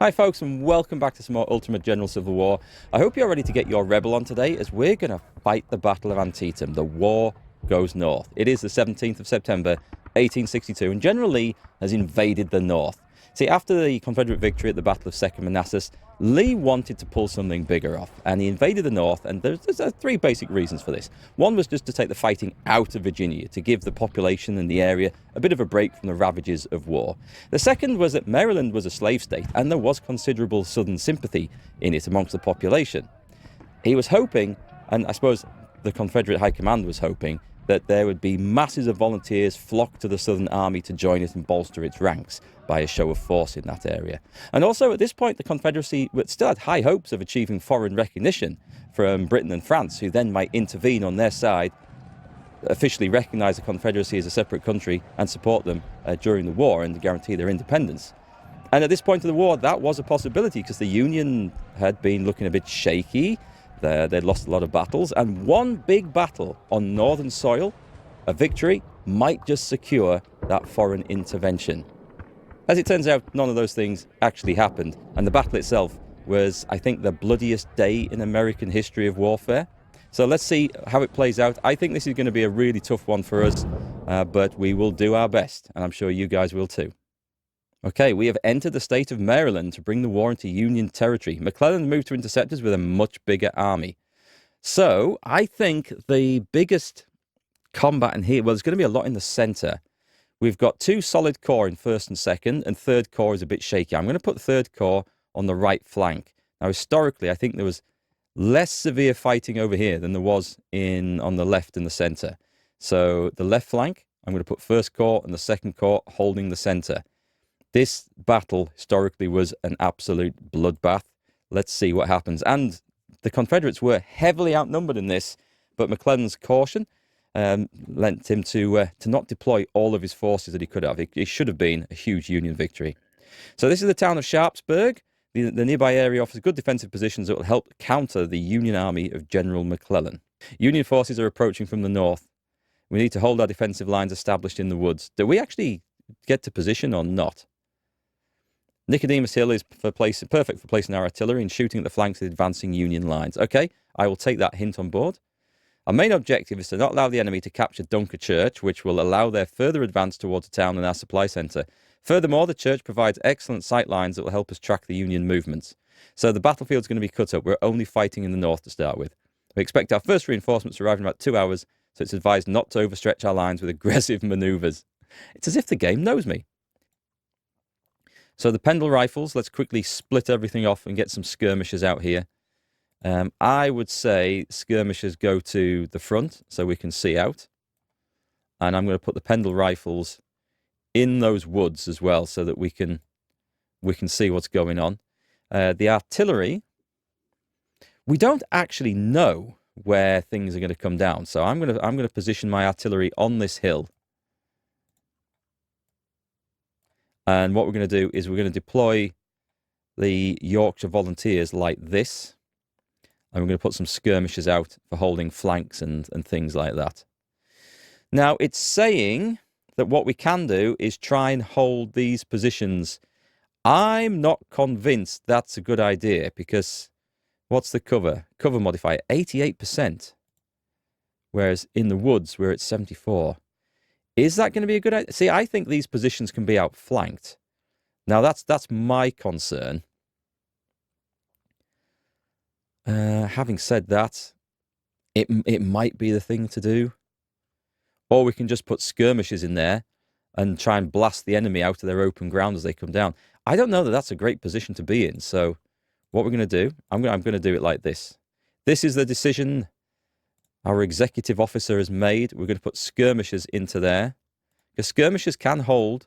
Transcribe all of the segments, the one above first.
Hi folks, and welcome back to some more Ultimate General Civil War. I hope you're ready to get your rebel on today, as we're going to fight the Battle of Antietam. The war goes north. It is the 17th of September, 1862, and General Lee has invaded the north. See, after the Confederate victory at the Battle of Second Manassas, Lee wanted to pull something bigger off, and he invaded the north, and there's three basic reasons for this. One was just to take the fighting out of Virginia, to give the population in the area a bit of a break from the ravages of war. The second was that Maryland was a slave state, and there was considerable Southern sympathy in it amongst the population. He was hoping, and I suppose the Confederate High Command was hoping, that there would be masses of volunteers flock to the Southern Army to join it and bolster its ranks by a show of force in that area. And also at this point, the Confederacy still had high hopes of achieving foreign recognition from Britain and France, who then might intervene on their side, officially recognise the Confederacy as a separate country and support them during the war and guarantee their independence. And at this point of the war, that was a possibility because the Union had been looking a bit shaky. They'd lost a lot of battles, and one big battle on northern soil, a victory, might just secure that foreign intervention. As it turns out, none of those things actually happened, and the battle itself was, I think, the bloodiest day in American history of warfare. So let's see how it plays out. I think this is going to be a really tough one for us, but we will do our best, and I'm sure you guys will too. Okay, we have entered the state of Maryland to bring the war into Union territory. McClellan moved to intercept us with a much bigger army. So I think the biggest combat in here, well, there's going to be a lot in the center. We've got two solid corps in first and second, and third corps is a bit shaky. I'm going to put third corps on the right flank. Now, historically, I think there was less severe fighting over here than there was on the left and the center. So the left flank, I'm going to put first corps and the second corps holding the center. This battle historically was an absolute bloodbath. Let's see what happens. And the Confederates were heavily outnumbered in this, but McClellan's caution lent him to not deploy all of his forces that he could have. It should have been a huge Union victory. So this is the town of Sharpsburg. The nearby area offers good defensive positions that will help counter the Union army of General McClellan. Union forces are approaching from the north. We need to hold our defensive lines established in the woods. Do we actually get to position or not? Nicodemus Hill is perfect for placing our artillery and shooting at the flanks of the advancing Union lines. Okay, I will take that hint on board. Our main objective is to not allow the enemy to capture Dunker Church, which will allow their further advance towards the town and our supply centre. Furthermore, the church provides excellent sight lines that will help us track the Union movements. So the battlefield's going to be cut up. We're only fighting in the north to start with. We expect our first reinforcements to arrive in about 2 hours, so it's advised not to overstretch our lines with aggressive manoeuvres. It's as if the game knows me. So the Pendle rifles, let's quickly split everything off and get some skirmishers out here. I would say skirmishers go to the front so we can see out. And I'm going to put the Pendle rifles in those woods as well so that we can see what's going on. The artillery, we don't actually know where things are going to come down. So I'm going to position my artillery on this hill. And what we're going to do is we're going to deploy the Yorkshire Volunteers like this. And we're going to put some skirmishers out for holding flanks and things like that. Now, it's saying that what we can do is try and hold these positions. I'm not convinced that's a good idea because what's the cover? Cover modifier, 88%. Whereas in the woods, we're at 74%. Is that going to be a good idea? See, I think these positions can be outflanked. Now, that's my concern. Having said that, it might be the thing to do. Or we can just put skirmishers in there and try and blast the enemy out of their open ground as they come down. I don't know that that's a great position to be in. So what we're going to do, I'm going to do it like this. This is the decision our executive officer has made. We're going to put skirmishers into there. Because skirmishers can hold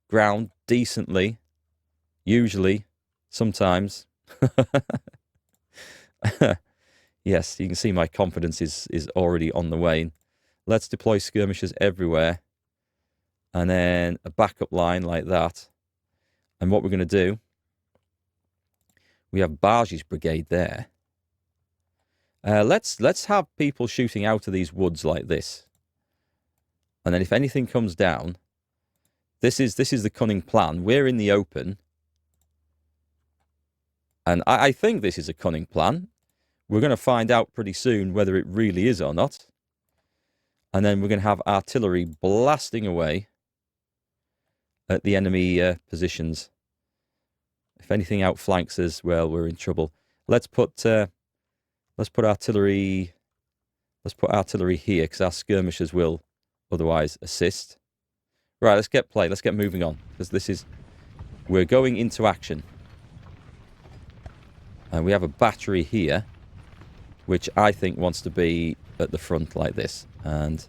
ground decently. Usually. Sometimes. Yes, you can see my confidence is already on the wane. Let's deploy skirmishers everywhere. And then a backup line like that. And what we're going to do, we have Barge's brigade there. Let's have people shooting out of these woods like this. And then if anything comes down, this is the cunning plan. We're in the open. And I think this is a cunning plan. We're going to find out pretty soon whether it really is or not. And then we're going to have artillery blasting away at the enemy positions. If anything outflanks us, well, we're in trouble. Let's put artillery. Let's put artillery here because our skirmishers will otherwise assist. Right, let's get play. Let's get moving on because we're going into action. And we have a battery here, which I think wants to be at the front like this. And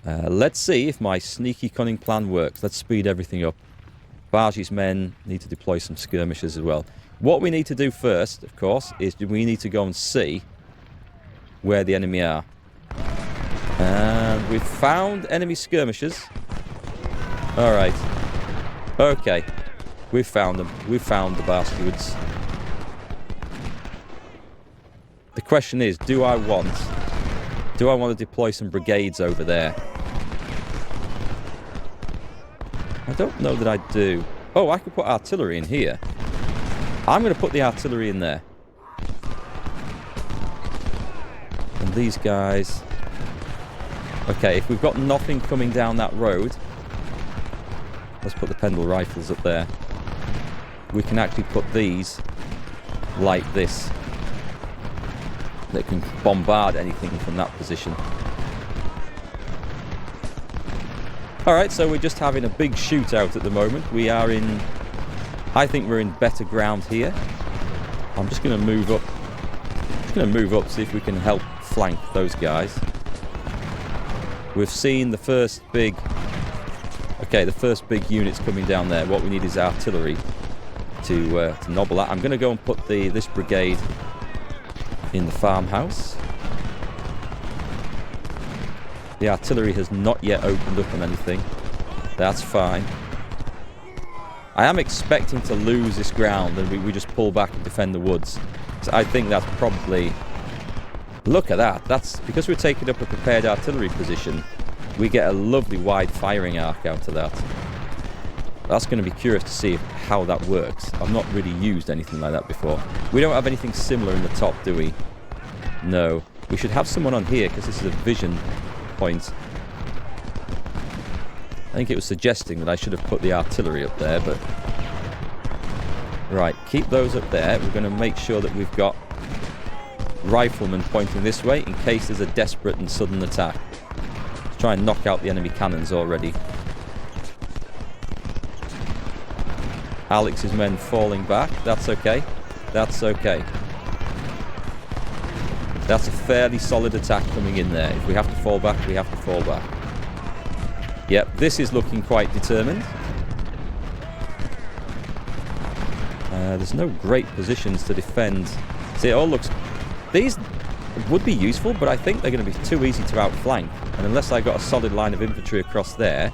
let's see if my sneaky cunning plan works. Let's speed everything up. Bargey's men need to deploy some skirmishers as well. What we need to do first, of course, is we need to go and see where the enemy are. And we've found enemy skirmishers. All right. Okay. We've found them. We've found the bastards. The question is, do I want to deploy some brigades over there? I don't know that I do. Oh, I could put artillery in here. I'm going to put the artillery in there. And these guys... Okay, if we've got nothing coming down that road... Let's put the Pendle rifles up there. We can actually put these like this. That can bombard anything from that position. Alright, so we're just having a big shootout at the moment. We are in... I think we're in better ground here. I'm just going to move up. See if we can help flank those guys. We've seen the first big... Okay, the first big units coming down there. What we need is artillery to nobble that. I'm going to go and put this brigade in the farmhouse. The artillery has not yet opened up on anything. That's fine. I am expecting to lose this ground and we just pull back and defend the woods. So I think that's probably... Look at that. That's because we're taking up a prepared artillery position. We get a lovely wide firing arc out of that. That's going to be curious to see how that works. I've not really used anything like that before. We don't have anything similar in the top, do we? No. We should have someone on here because this is a vision point. I think it was suggesting that I should have put the artillery up there, but... Right, keep those up there. We're going to make sure that we've got riflemen pointing this way in case there's a desperate and sudden attack. Let's try and knock out the enemy cannons already. Alex's men falling back. That's okay. That's okay. That's a fairly solid attack coming in there. If we have to fall back, we have to fall back. Yep, this is looking quite determined. There's no great positions to defend. See, it all looks... These would be useful, but I think they're going to be too easy to outflank. And unless I got a solid line of infantry across there,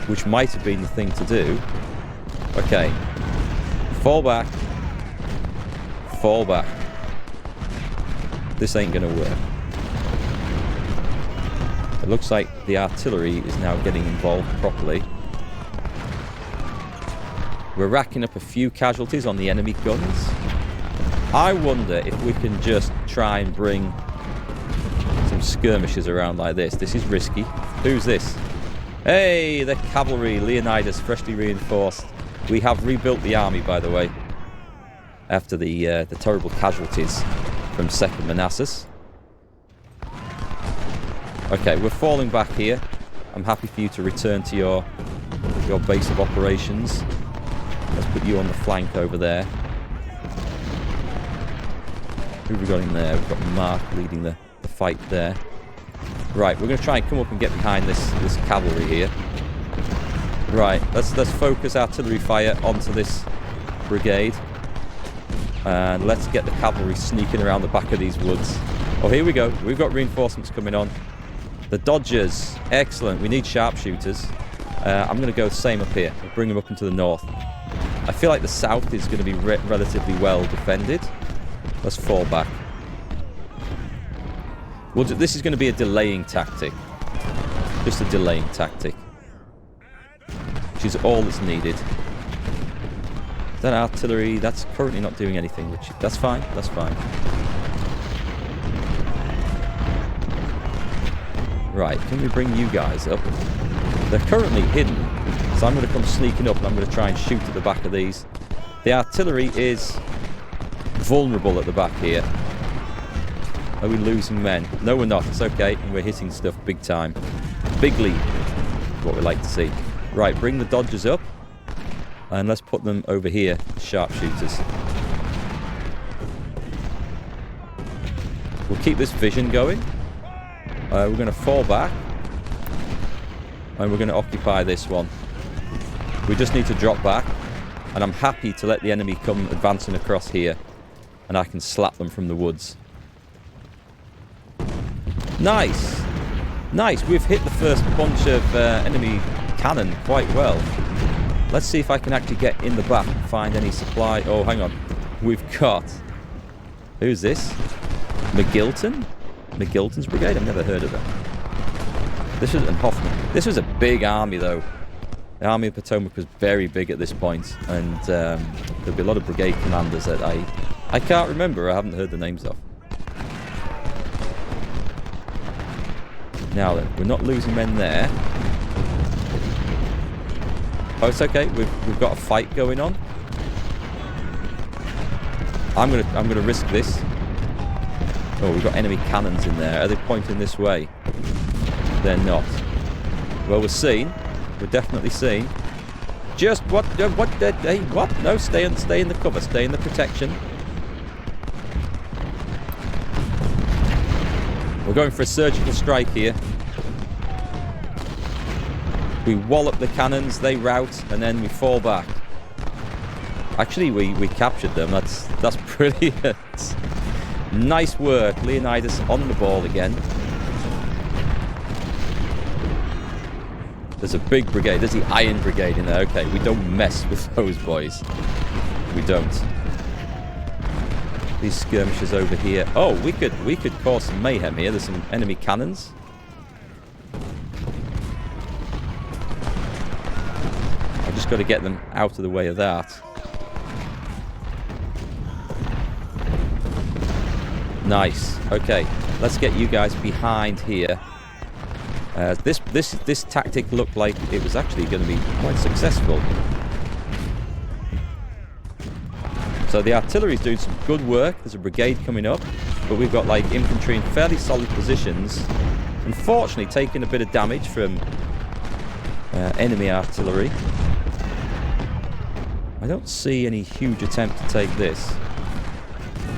which might have been the thing to do... Okay. Fall back. Fall back. This ain't going to work. It looks like the artillery is now getting involved properly. We're racking up a few casualties on the enemy guns. I wonder if we can just try and bring some skirmishers around like this. This is risky. Who's this? Hey, the cavalry, Leonidas, freshly reinforced. We have rebuilt the army, by the way, after the terrible casualties from 2nd Manassas. Okay, we're falling back here. I'm happy for you to return to your base of operations. Let's put you on the flank over there. Who have we got in there? We've got Mark leading the fight there. Right, we're going to try and come up and get behind this cavalry here. Right, let's focus artillery fire onto this brigade. And let's get the cavalry sneaking around the back of these woods. Oh, here we go. We've got reinforcements coming on. The Dodgers. Excellent. We need sharpshooters. I'm going to go the same up here. We'll bring them up into the north. I feel like the south is going to be relatively well defended. Let's fall back. This is going to be a delaying tactic. Just a delaying tactic. Which is all that's needed. That artillery, that's currently not doing anything, which that's fine, that's fine. Right, can we bring you guys up? They're currently hidden, so I'm going to come sneaking up and I'm going to try and shoot at the back of these. The artillery is vulnerable at the back here. Are we losing men? No, we're not. It's okay, and we're hitting stuff big time. Big lead, what we like to see. Right, bring the Dodgers up, and let's put them over here, sharpshooters. We'll keep this vision going. We're going to fall back, and we're going to occupy this one. We just need to drop back, and I'm happy to let the enemy come advancing across here, and I can slap them from the woods. Nice! Nice, we've hit the first bunch of enemy cannon quite well. Let's see if I can actually get in the back and find any supply. Oh, hang on. We've got... Who's this? McGilton? McGilton's brigade? I've never heard of that. This was... And Hoffman. This was a big army, though. The Army of Potomac was very big at this point, and there'll be a lot of brigade commanders that I can't remember. I haven't heard the names of. Now then, we're not losing men there. Oh, it's okay. We've got a fight going on. I'm gonna risk this. Oh, we've got enemy cannons in there. Are they pointing this way? They're not. Well, we're seen. We're definitely seen. Just what? Hey, what? No, stay in the cover. Stay in the protection. We're going for a surgical strike here. We wallop the cannons, they rout, and then we fall back. Actually, we captured them. That's brilliant. Nice work. Leonidas on the ball again. There's a big brigade. There's the Iron Brigade in there. Okay, we don't mess with those boys. We don't. These skirmishers over here. Oh, we could cause some mayhem here. There's some enemy cannons. I've just got to get them out of the way of that. Nice. Okay, let's get you guys behind here. This tactic looked like it was actually going to be quite successful. So the artillery is doing some good work. There's a brigade coming up, but we've got like infantry in fairly solid positions. Unfortunately, taking a bit of damage from enemy artillery. I don't see any huge attempt to take this.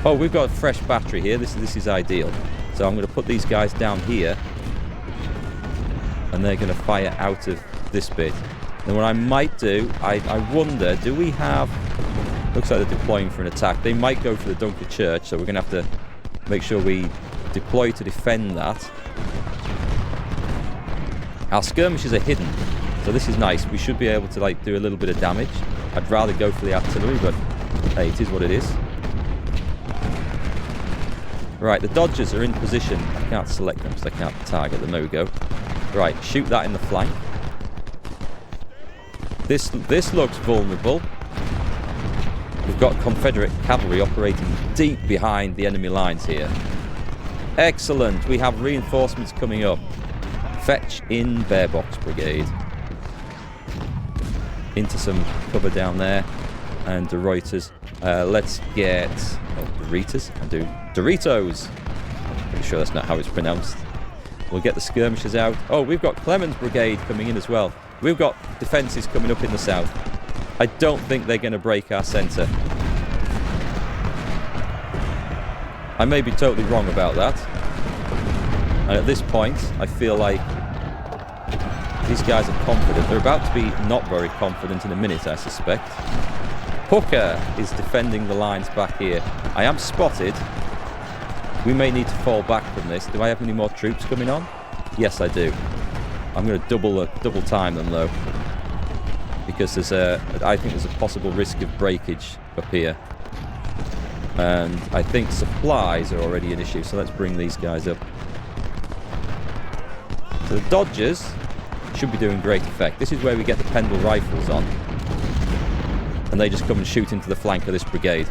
Oh, we've got a fresh battery here. This is ideal. So I'm going to put these guys down here, and they're going to fire out of this bit. And what I might do, I wonder, do we have... Looks like they're deploying for an attack. They might go for the Dunker Church, so we're going to have to make sure we deploy to defend that. Our skirmishers are hidden, so this is nice. We should be able to like do a little bit of damage. I'd rather go for the artillery, but hey, it is what it is. Right, the Dodgers are in position. I can't select them because I can't target them. There we go. Right, shoot that in the flank. This looks vulnerable. We've got Confederate cavalry operating deep behind the enemy lines here. Excellent. We have reinforcements coming up. Fetch in Bearbox Brigade. Into some cover down there. And De Reuters. Let's get... Oh, Doritos? I do. Doritos! Pretty sure that's not how it's pronounced. We'll get the skirmishers out. Oh, we've got Clemens Brigade coming in as well. We've got defences coming up in the south. I don't think they're going to break our centre. I may be totally wrong about that. And at this point, I feel like these guys are confident. They're about to be not very confident in a minute, I suspect. Hooker is defending the lines back here. I am spotted. We may need to fall back from this. Do I have any more troops coming on? Yes, I do. I'm going to double time them, though. Because I think there's a possible risk of breakage up here. And I think supplies are already an issue, so let's bring these guys up. So the Dodgers should be doing great effect. This is where we get the Pendle rifles on. and they just come and shoot into the flank of this brigade.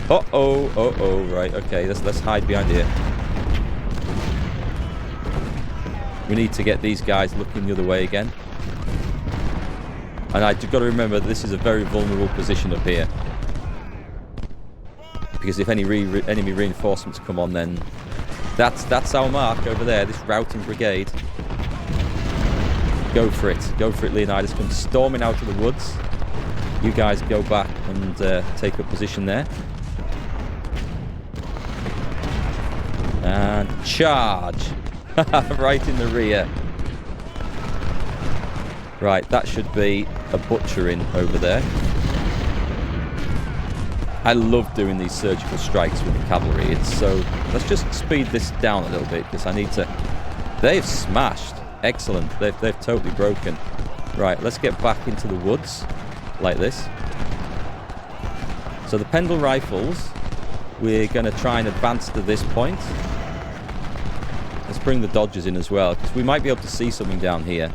Right, okay, let's hide behind here. We need to get these guys looking the other way again. And I've got to remember that this is a very vulnerable position up here. Because if any enemy reinforcements come on, then that's our mark over there, this routing brigade. Go for it, Leonidas. Come storming out of the woods. You guys go back and take up position there. And charge! Right in the rear. Right, that should be a butchering over there. I love doing these surgical strikes with the cavalry. It's so... Let's just speed this down a little bit, because I need to... They've smashed. Excellent. They've totally broken. Right, let's get back into the woods, like this. So the Pendle rifles, we're going to try and advance to this point. Let's bring the Dodgers in as well, because we might be able to see something down here.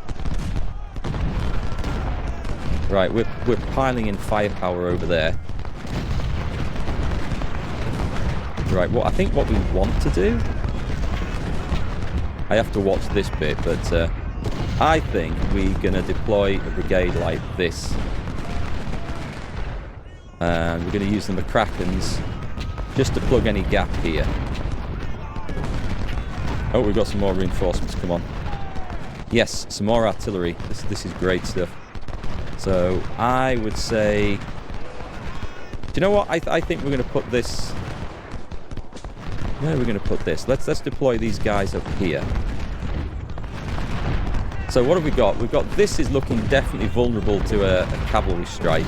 Right, we're piling in firepower over there. Right, I think what we want to do... I have to watch this bit, but I think we're going to deploy a brigade like this. And we're going to use the McCrackens just to plug any gap here. Oh, we've got some more reinforcements, come on. Yes, some more artillery. This is great stuff. So, I would say... Do you know what? I think we're going to put this... Where are we going to put this? Let's deploy these guys up here. So what have we got? We've got... This is looking definitely vulnerable to a cavalry strike.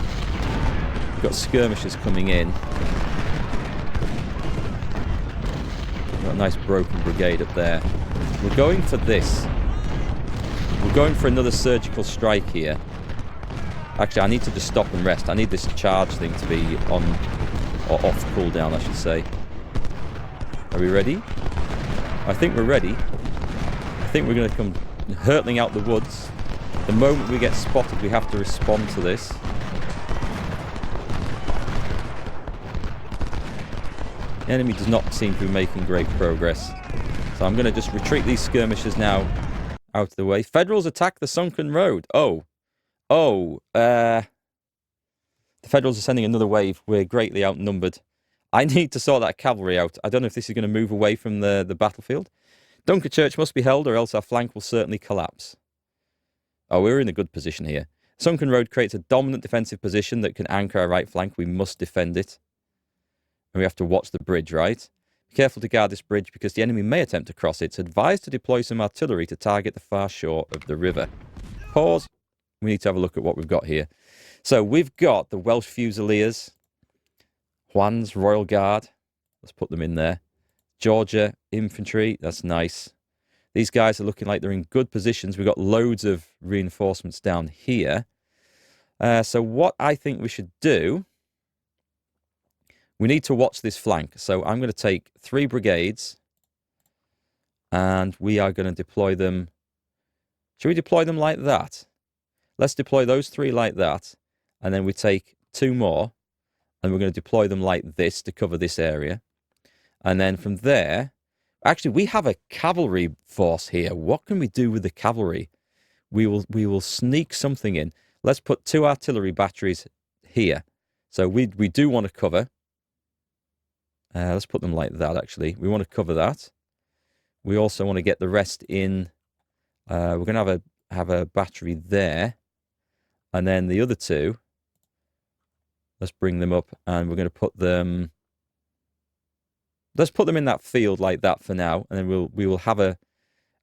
We've got skirmishers coming in. We've got a nice broken brigade up there. We're going for this. We're going for another surgical strike here. Actually, I need to just stop and rest. I need this charge thing to be on... Or off cooldown, I should say. Are we ready? I think we're ready. I think we're going to come hurtling out the woods. The moment we get spotted, we have to respond to this. The enemy does not seem to be making great progress. So I'm going to just retreat these skirmishers now out of the way. Federals attack the sunken road. The Federals are sending another wave. We're greatly outnumbered. I need to sort that cavalry out. I don't know if this is going to move away from the battlefield. Dunkerchurch must be held, or else our flank will certainly collapse. Oh, we're in a good position here. Sunken Road creates a dominant defensive position that can anchor our right flank. We must defend it. And we have to watch the bridge, right? Be careful to guard this bridge, because the enemy may attempt to cross it. It's advised to deploy some artillery to target the far shore of the river. Pause. We need to have a look at what we've got here. So we've got the Welsh Fusiliers. Juan's Royal Guard. Let's put them in there. Georgia Infantry. That's nice. These guys are looking like they're in good positions. We've got loads of reinforcements down here. So what I think we should do... We need to watch this flank. So I'm going to take 3 brigades. And we are going to deploy them... Should we deploy them like that? Let's deploy those 3 like that. And then we take 2 more. And we're going to deploy them like this to cover this area. And then from there... Actually, we have a cavalry force here. What can we do with the cavalry? We will sneak something in. Let's put 2 artillery batteries here. So we do want to cover. Let's put them like that, actually. We want to cover that. We also want to get the rest in. We're going to have a battery there. And then the other 2... Let's bring them up, and we're going to put them... Let's put them in that field like that for now, and then we will have a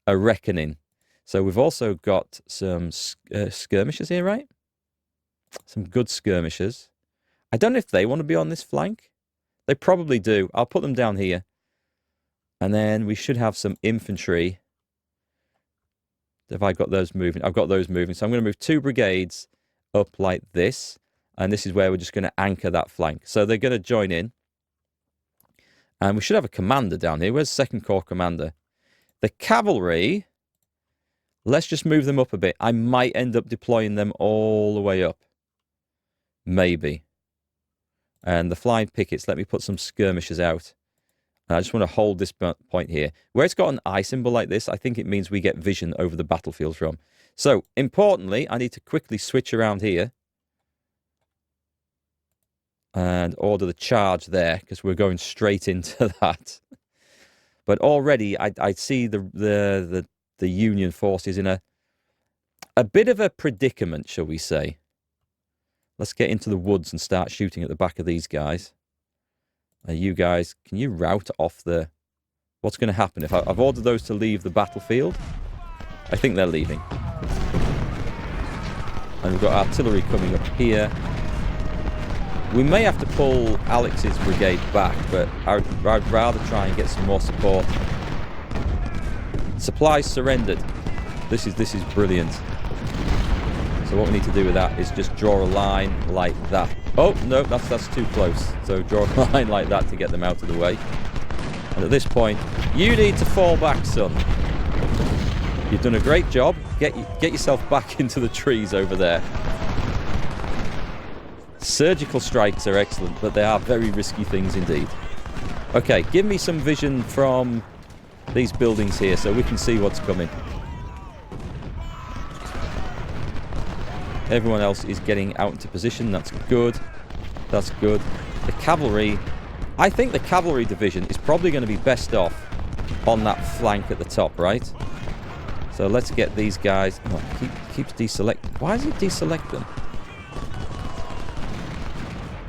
reckoning. So we've also got some skirmishers here, right? Some good skirmishers. I don't know if they want to be on this flank. They probably do. I'll put them down here. And then we should have some infantry. Have I got those moving? I've got those moving. So I'm going to move 2 brigades up like this. And this is where we're just going to anchor that flank. So they're going to join in. And we should have a commander down here. Where's 2nd Corps commander? The cavalry, let's just move them up a bit. I might end up deploying them all the way up. Maybe. And the flying pickets, let me put some skirmishers out. I just want to hold this point here. Where it's got an eye symbol like this, I think it means we get vision over the battlefield from. So, importantly, I need to quickly switch around here. And order the charge there, because we're going straight into that. But already, I see the Union forces in a bit of a predicament, shall we say. Let's get into the woods and start shooting at the back of these guys. You guys, can you rout off the... What's going to happen? If I've ordered those to leave the battlefield, I think they're leaving. And we've got artillery coming up here. We may have to pull Alex's brigade back, but I'd rather try and get some more support. Supplies surrendered. This is brilliant. So what we need to do with that is just draw a line like that. Oh, no, that's too close. So draw a line like that to get them out of the way. And at this point, you need to fall back, son. You've done a great job. Get yourself back into the trees over there. Surgical strikes are excellent, but they are very risky things indeed. Okay, give me some vision from these buildings here so we can see what's coming. Everyone else is getting out into position. That's good. That's good. The cavalry... I think the cavalry division is probably going to be best off on that flank at the top, right? So let's get these guys... Oh, keeps deselecting. Why does it deselect them?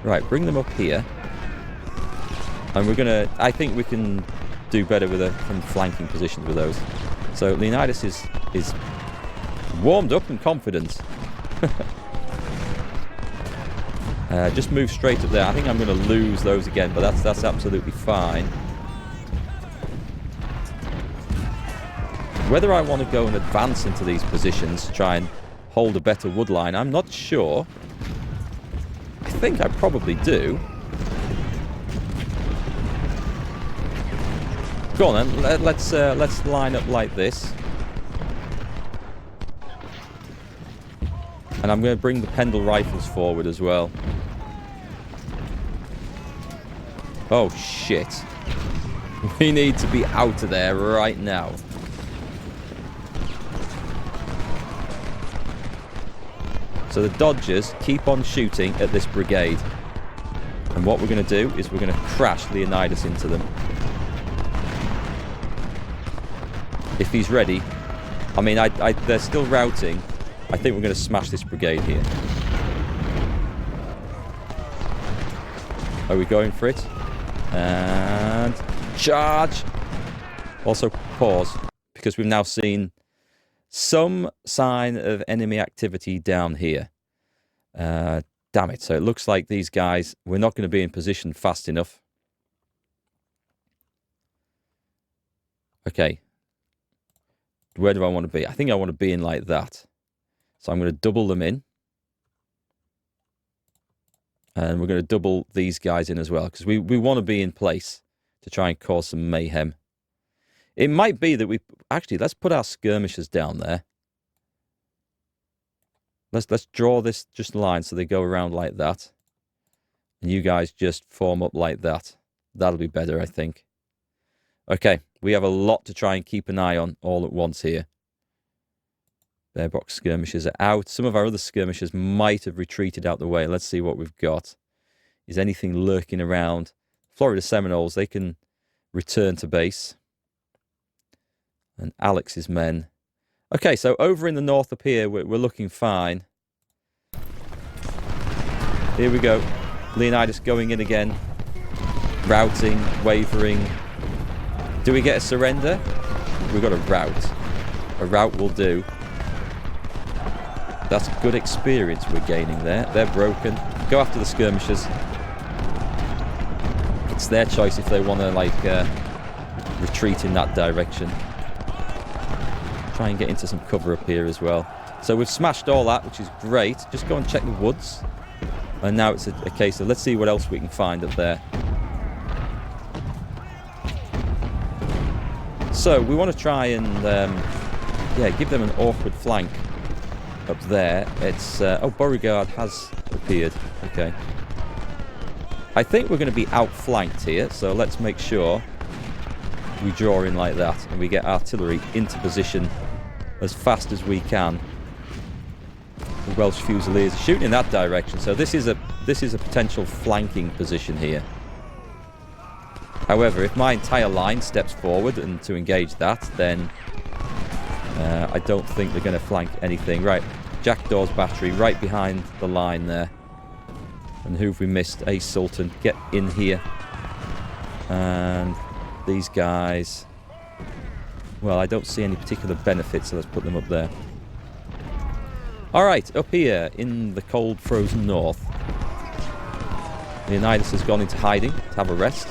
Right, bring them up here. And we're going to... I think we can do better with from flanking positions with those. So Leonidas is warmed up and confident. Just move straight up there. I think I'm going to lose those again, but that's absolutely fine. Whether I want to go and advance into these positions to try and hold a better wood line, I'm not sure. I think I probably do. Go on then, let's line up like this. And I'm going to bring the Pendle rifles forward as well. Oh, shit. We need to be out of there right now. So the Dodgers keep on shooting at this brigade. And what we're going to do is we're going to crash Leonidas into them. If he's ready. I mean, they're still routing. I think we're going to smash this brigade here. Are we going for it? And charge! Also pause, because we've now seen some sign of enemy activity down here. Damn it. So it looks like these guys, we're not going to be in position fast enough. Okay. Where do I want to be? I think I want to be in like that. So I'm going to double them in. And we're going to double these guys in as well. Because we want to be in place to try and cause some mayhem. It might be that we... Actually, let's put our skirmishers down there. Let's draw this just line so they go around like that. And you guys just form up like that. That'll be better, I think. Okay, we have a lot to try and keep an eye on all at once here. Bear box skirmishers are out. Some of our other skirmishers might have retreated out the way. Let's see what we've got. Is anything lurking around? Florida Seminoles, they can return to base. And Alex's men. Okay, so over in the north up here, we're looking fine. Here we go. Leonidas going in again. Routing, wavering. Do we get a surrender? We've got a rout. A rout will do. That's good experience we're gaining there. They're broken. Go after the skirmishers. It's their choice if they want to, like, retreat in that direction. Try and get into some cover up here as well. So we've smashed all that, which is great. Just go and check the woods. And now it's a case of let's see what else we can find up there. So we want to try and, yeah, give them an awkward flank. up there. It's oh, Beauregard has appeared. Okay. I think we're going to be outflanked here, so let's make sure we draw in like that and we get artillery into position as fast as we can. The Welsh Fusiliers are shooting in that direction, so this is a potential flanking position here. However, if my entire line steps forward and to engage that, then I don't think they're going to flank anything. Right, Jackdaw's battery right behind the line there. And who have we missed? A Sultan. Get in here. And these guys... Well, I don't see any particular benefit, so let's put them up there. Alright, up here in the cold, frozen north. Leonidas has gone into hiding to have a rest.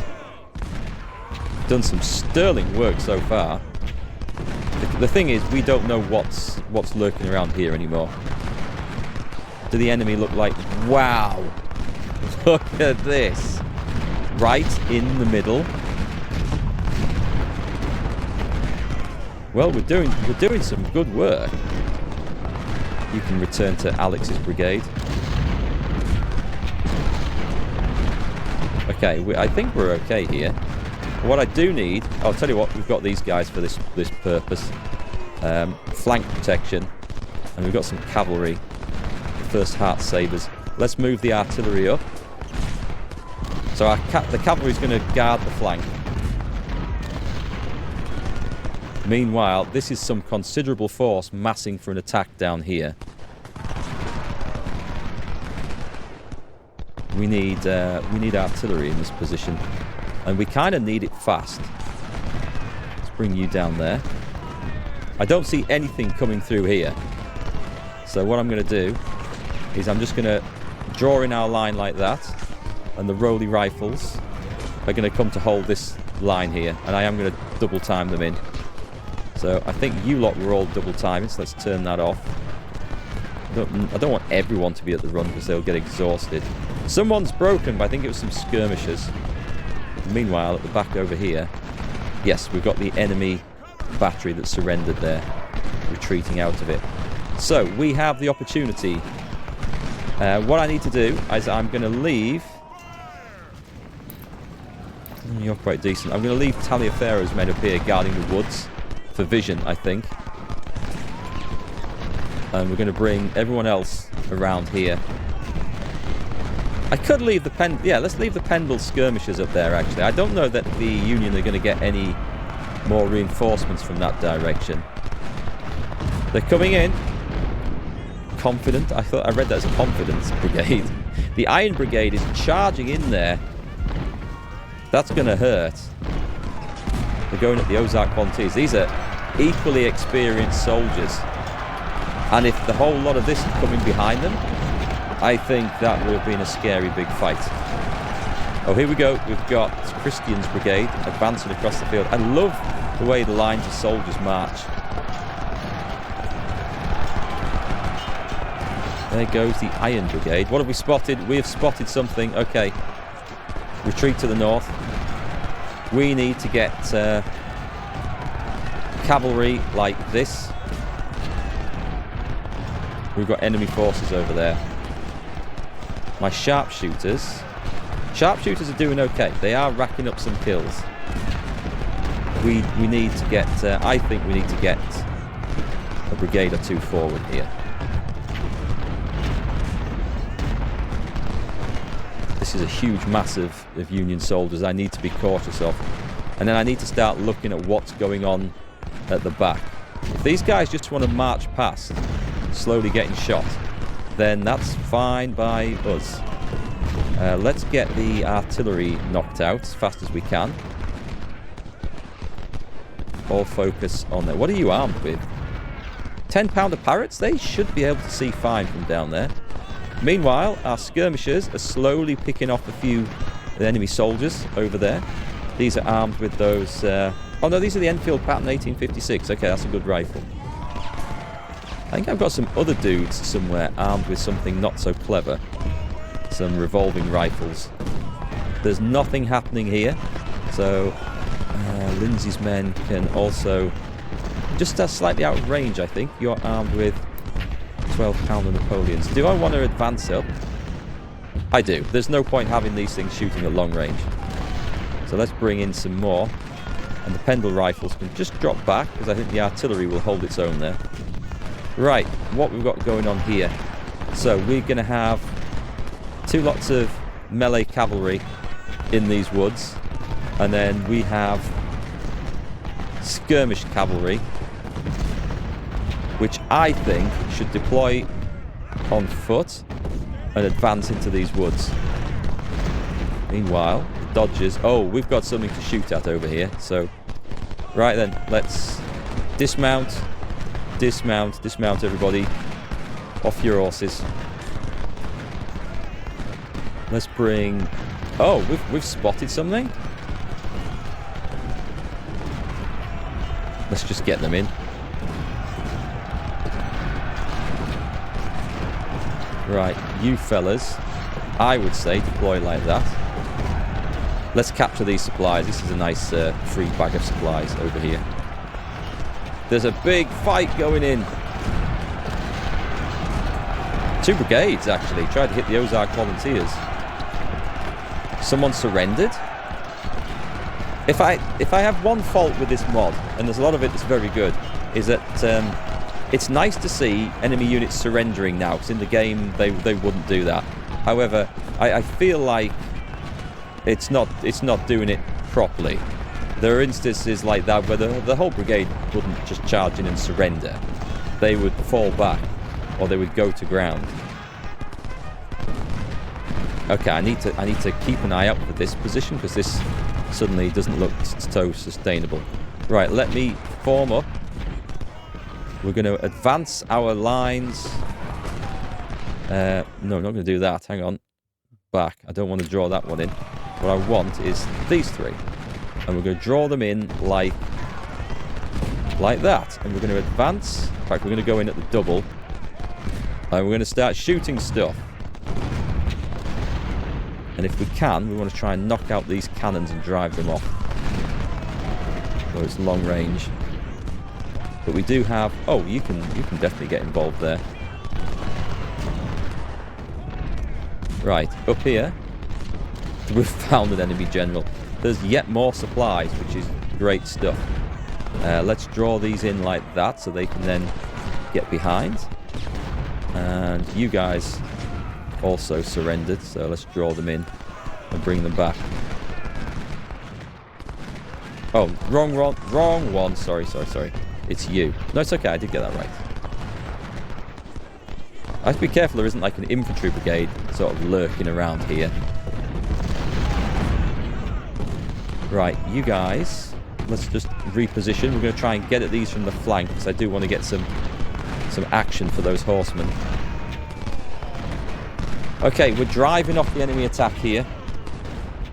Done some sterling work so far. The thing is, we don't know what's lurking around here anymore. Do the enemy look like... Wow! Look at this. Right in the middle. Well, we're doing some good work. You can return to Alex's brigade. Okay, I think we're okay here. What I do need... I'll tell you what, we've got these guys for this purpose. Flank protection. And we've got some cavalry. The 1st Hart Sabres. Let's move the artillery up. So the cavalry is going to guard the flank. Meanwhile, this is some considerable force massing for an attack down here. We need artillery in this position, and we kind of need it fast. Let's bring you down there. I don't see anything coming through here. So what I'm going to do is I'm just going to draw in our line like that. And the Roley rifles are going to come to hold this line here. And I am going to double time them in. So I think you lot were all double timing, so let's turn that off. I don't want everyone to be at the run because they'll get exhausted. Someone's broken, but I think it was some skirmishers. Meanwhile, at the back over here, yes, we've got the enemy battery that surrendered there, retreating out of it. So we have the opportunity. What I need to do is I'm going to leave... You're quite decent. I'm going to leave Taliaferro's men up here guarding the woods for vision, I think. And we're going to bring everyone else around here. I could leave the yeah, let's leave the Pendle skirmishers up there, actually. I don't know that the Union are going to get any more reinforcements from that direction. They're coming in. Confident. I read that as a confidence brigade. The Iron Brigade is charging in there. That's going to hurt. They're going at the Ozark Volunteers. These are equally experienced soldiers. And if the whole lot of this is coming behind them, I think that will have been a scary big fight. Oh, here we go. We've got Christian's brigade advancing across the field. I love the way the lines of soldiers march. There goes the Iron Brigade. What have we spotted? We have spotted something. Okay. Retreat to the north. We need to get cavalry like this. We've got enemy forces over there. My sharpshooters are doing okay. They are racking up some kills. We need to get, I think we need to get a brigade or two forward here. This is a huge mass of Union soldiers I need to be cautious of. And then I need to start looking at what's going on at the back. If these guys just want to march past, slowly getting shot, then that's fine by us. Let's get the artillery knocked out as fast as we can. All focus on there. What are you armed with? 10-pounder Parrots? They should be able to see fine from down there. Meanwhile, our skirmishers are slowly picking off a few enemy soldiers over there. These are armed with those... oh no, these are the Enfield Pattern 1856. Okay, that's a good rifle. I think I've got some other dudes somewhere armed with something not so clever. Some revolving rifles. There's nothing happening here. So, Lindsay's men can also... Just slightly out of range, I think. You're armed with 12-pounder Napoleons. Do I want to advance up? I do. There's no point having these things shooting at long range. So let's bring in some more. And the Pendle rifles can just drop back, because I think the artillery will hold its own there. Right, what we've got going on here. So we're going to have 2 lots of melee cavalry in these woods. And then we have skirmish cavalry, which I think should deploy on foot and advance into these woods. Meanwhile, the Dodgers... Oh, we've got something to shoot at over here. So, right then, let's dismount, dismount, dismount, everybody. Off your horses. Let's bring... Oh, we've spotted something. Let's just get them in. Right, you fellas, I would say deploy like that. Let's capture these supplies. This is a nice free bag of supplies over here. There's a big fight going in. 2 brigades, actually, tried to hit the Ozark volunteers. Someone surrendered. If I have one fault with this mod, and there's a lot of it that's very good, is that it's nice to see enemy units surrendering now, because in the game they wouldn't do that. However, I feel like it's not doing it properly. There are instances like that where the whole brigade wouldn't just charge in and surrender. They would fall back, or they would go to ground. Okay, I need to keep an eye out for this position, because this suddenly doesn't look so sustainable. Right, let me form up. We're going to advance our lines. No, I'm not going to do that. Hang on. Back. I don't want to draw that one in. What I want is these 3. And we're going to draw them in like that. And we're going to advance. In fact, we're going to go in at the double. And we're going to start shooting stuff. And if we can, we want to try and knock out these cannons and drive them off. So it's long range. But we do have... Oh, you can definitely get involved there. Right, up here, we've found an enemy general. There's yet more supplies, which is great stuff. Let's draw these in like that, so they can then get behind. And you guys also surrendered, so let's draw them in and bring them back. Oh, wrong one. Sorry. It's you. No, it's okay, I did get that right. I have to be careful there isn't like an infantry brigade sort of lurking around here. Right, you guys, let's just reposition. We're going to try and get at these from the flank, because I do want to get some action for those horsemen. Okay, we're driving off the enemy attack here.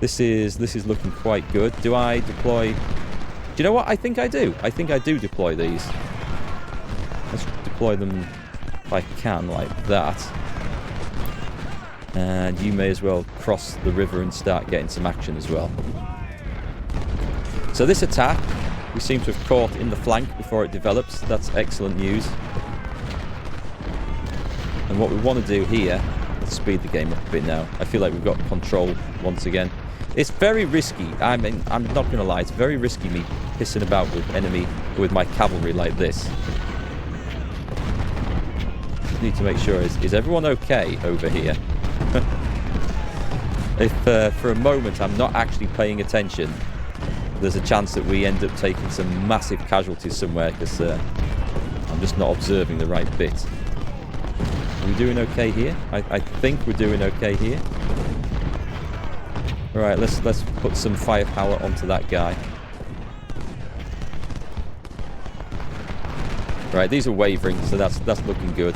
This is looking quite good. Do I deploy... Do you know what? I think I do. I think I do deploy these. Let's deploy them if I can, like that. And you may as well cross the river and start getting some action as well. So this attack, we seem to have caught in the flank before it develops. That's excellent news. And what we want to do here, let's speed the game up a bit now. I feel like we've got control once again. It's very risky. I mean, I'm not going to lie. It's very risky me pissing about with my cavalry like this. Need to make sure, is everyone okay over here? If for a moment I'm not actually paying attention, there's a chance that we end up taking some massive casualties somewhere, because I'm just not observing the right bit. Are we doing okay here? I think we're doing okay here. Right, let's put some firepower onto that guy. Right, these are wavering, so that's looking good.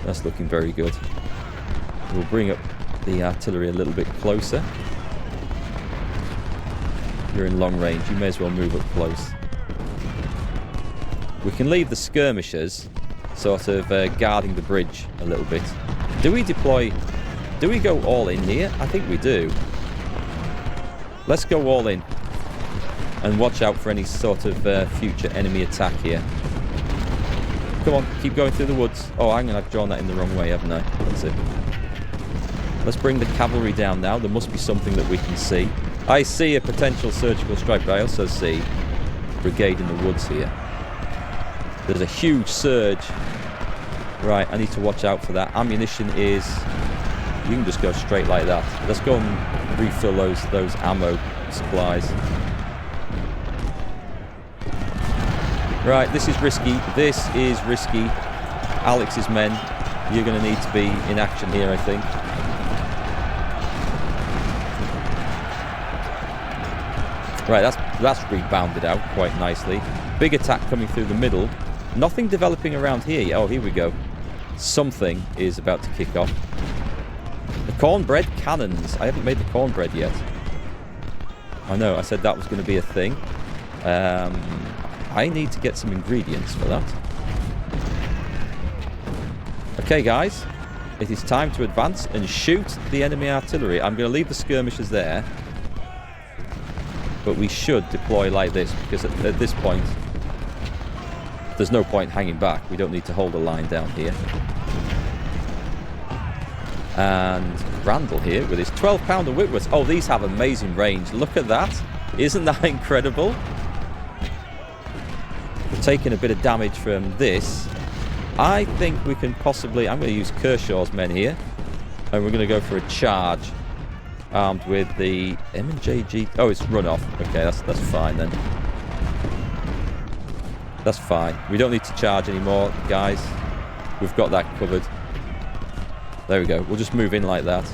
That's looking very good. We'll bring up the artillery a little bit closer. You're in long range, you may as well move up close. We can leave the skirmishers sort of guarding the bridge a little bit. Do we deploy... Do we go all in here? I think we do. Let's go all in. And watch out for any sort of future enemy attack here. Come on, keep going through the woods. Oh, hang on, I've drawn that in the wrong way, haven't I? That's it. Let's bring the cavalry down now. There must be something that we can see. I see a potential surgical strike, but I also see a brigade in the woods here. There's a huge surge. Right, I need to watch out for that. Ammunition is... You can just go straight like that. Let's go and refill those ammo supplies. Right, this is risky. This is risky. Alex's men, you're going to need to be in action here, I think. Right, that's rebounded out quite nicely. Big attack coming through the middle. Nothing developing around here. Oh, here we go. Something is about to kick off. The cornbread cannons. I haven't made the cornbread yet. I know, I said that was going to be a thing. I need to get some ingredients for that. Okay, guys. It is time to advance and shoot the enemy artillery. I'm going to leave the skirmishers there. But we should deploy like this, because at this point, there's no point hanging back. We don't need to hold a line down here. And Randall here with his 12-pounder Whitworth. Oh, these have amazing range. Look at that. Isn't that incredible? We're taking a bit of damage from this. I think we can possibly... I'm going to use Kershaw's men here. And we're going to go for a charge. Armed with the M&JG... Oh, it's run off. Okay, that's fine then. That's fine. We don't need to charge anymore, guys. We've got that covered. There we go. We'll just move in like that.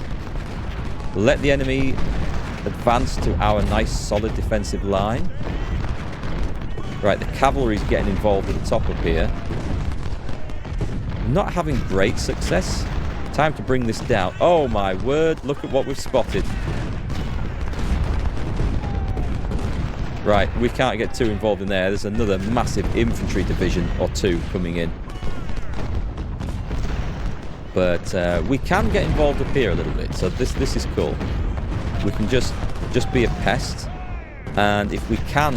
Let the enemy advance to our nice, solid defensive line. Right, the cavalry's getting involved at the top up here. Not having great success. Time to bring this down. Oh my word, look at what we've spotted. Right, we can't get too involved in there. There's another massive infantry division or two coming in. But we can get involved up here a little bit, so this is cool. We can just be a pest. And if we can,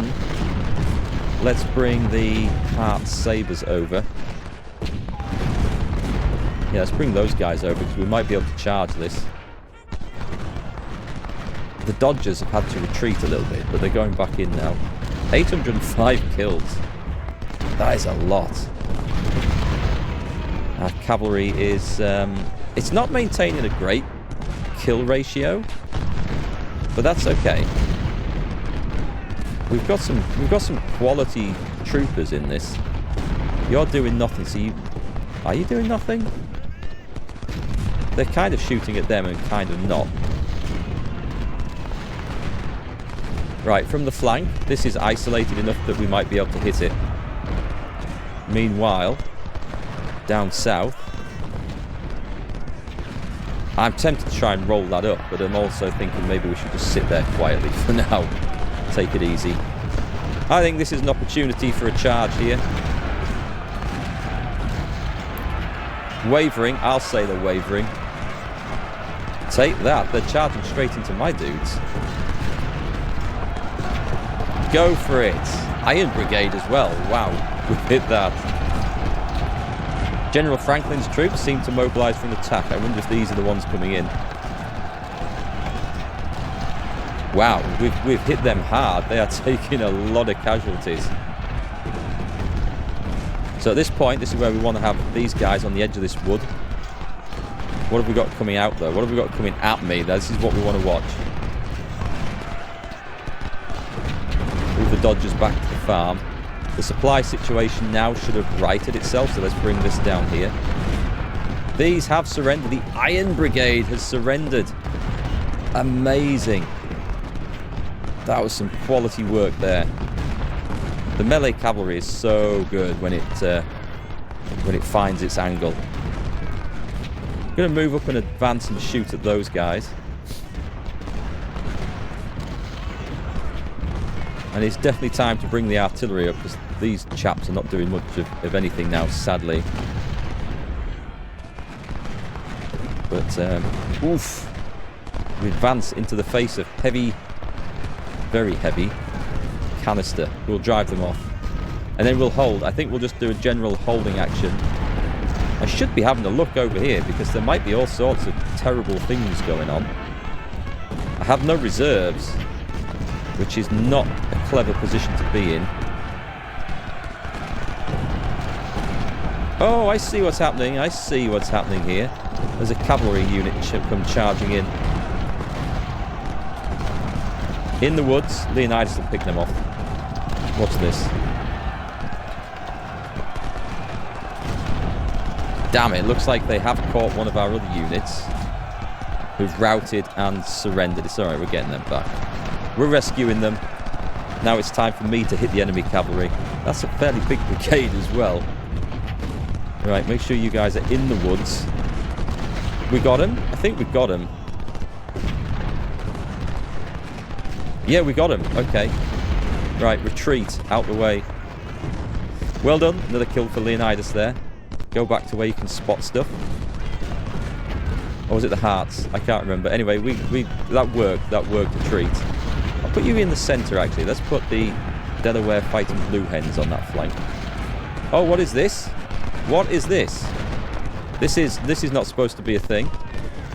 let's bring the Hart Sabres over. Yeah, let's bring those guys over, because we might be able to charge this. The Dodgers have had to retreat a little bit, but they're going back in now. 805 kills. That is a lot. Our cavalry is... it's not maintaining a great kill ratio, but that's okay. We've got some quality troopers in this. You're doing nothing, so you... Are you doing nothing? They're kind of shooting at them and kind of not. Right, from the flank, this is isolated enough that we might be able to hit it. Meanwhile, down south, I'm tempted to try and roll that up, but I'm also thinking maybe we should just sit there quietly for now. Take it easy. I think this is an opportunity for a charge here. Wavering, I'll say they're wavering. Take that, they're charging straight into my dudes. Go for it. Iron Brigade as well. Wow, we hit that. General Franklin's troops seem to mobilize for an attack. I wonder if these are the ones coming in. Wow, we've hit them hard. They are taking a lot of casualties. So at this point, this is where we want to have these guys on the edge of this wood. What have we got coming out, though? What have we got coming at me? This is what we want to watch. Move the Dodgers back to the farm. The supply situation now should have righted itself, so let's bring this down here. These have surrendered. The Iron Brigade has surrendered. Amazing. That was some quality work there. The melee cavalry is so good when it finds its angle. I'm going to move up and advance and shoot at those guys. And it's definitely time to bring the artillery up, because these chaps are not doing much of anything now, sadly. But, oof. We advance into the face of heavy, very heavy canister. We'll drive them off. And then we'll hold. I think we'll just do a general holding action. I should be having a look over here because there might be all sorts of terrible things going on. I have no reserves, which is not a clever position to be in. Oh, I see what's happening. I see what's happening here. There's a cavalry unit come charging in. In the woods, Leonidas will pick them off. What's this? Damn it, looks like they have caught one of our other units who've routed and surrendered. It's alright, we're getting them back. We're rescuing them. Now it's time for me to hit the enemy cavalry. That's a fairly big brigade as well. Right, make sure you guys are in the woods. We got him? I think we got him. Yeah, we got him. Okay. Right, retreat. Out the way. Well done. Another kill for Leonidas there. Go back to where you can spot stuff. Or was it the hearts? I can't remember. Anyway, that worked. That worked a treat. I'll put you in the centre, actually. Let's put the Delaware Fighting Blue Hens on that flank. Oh, what is this? What is this? This is not supposed to be a thing.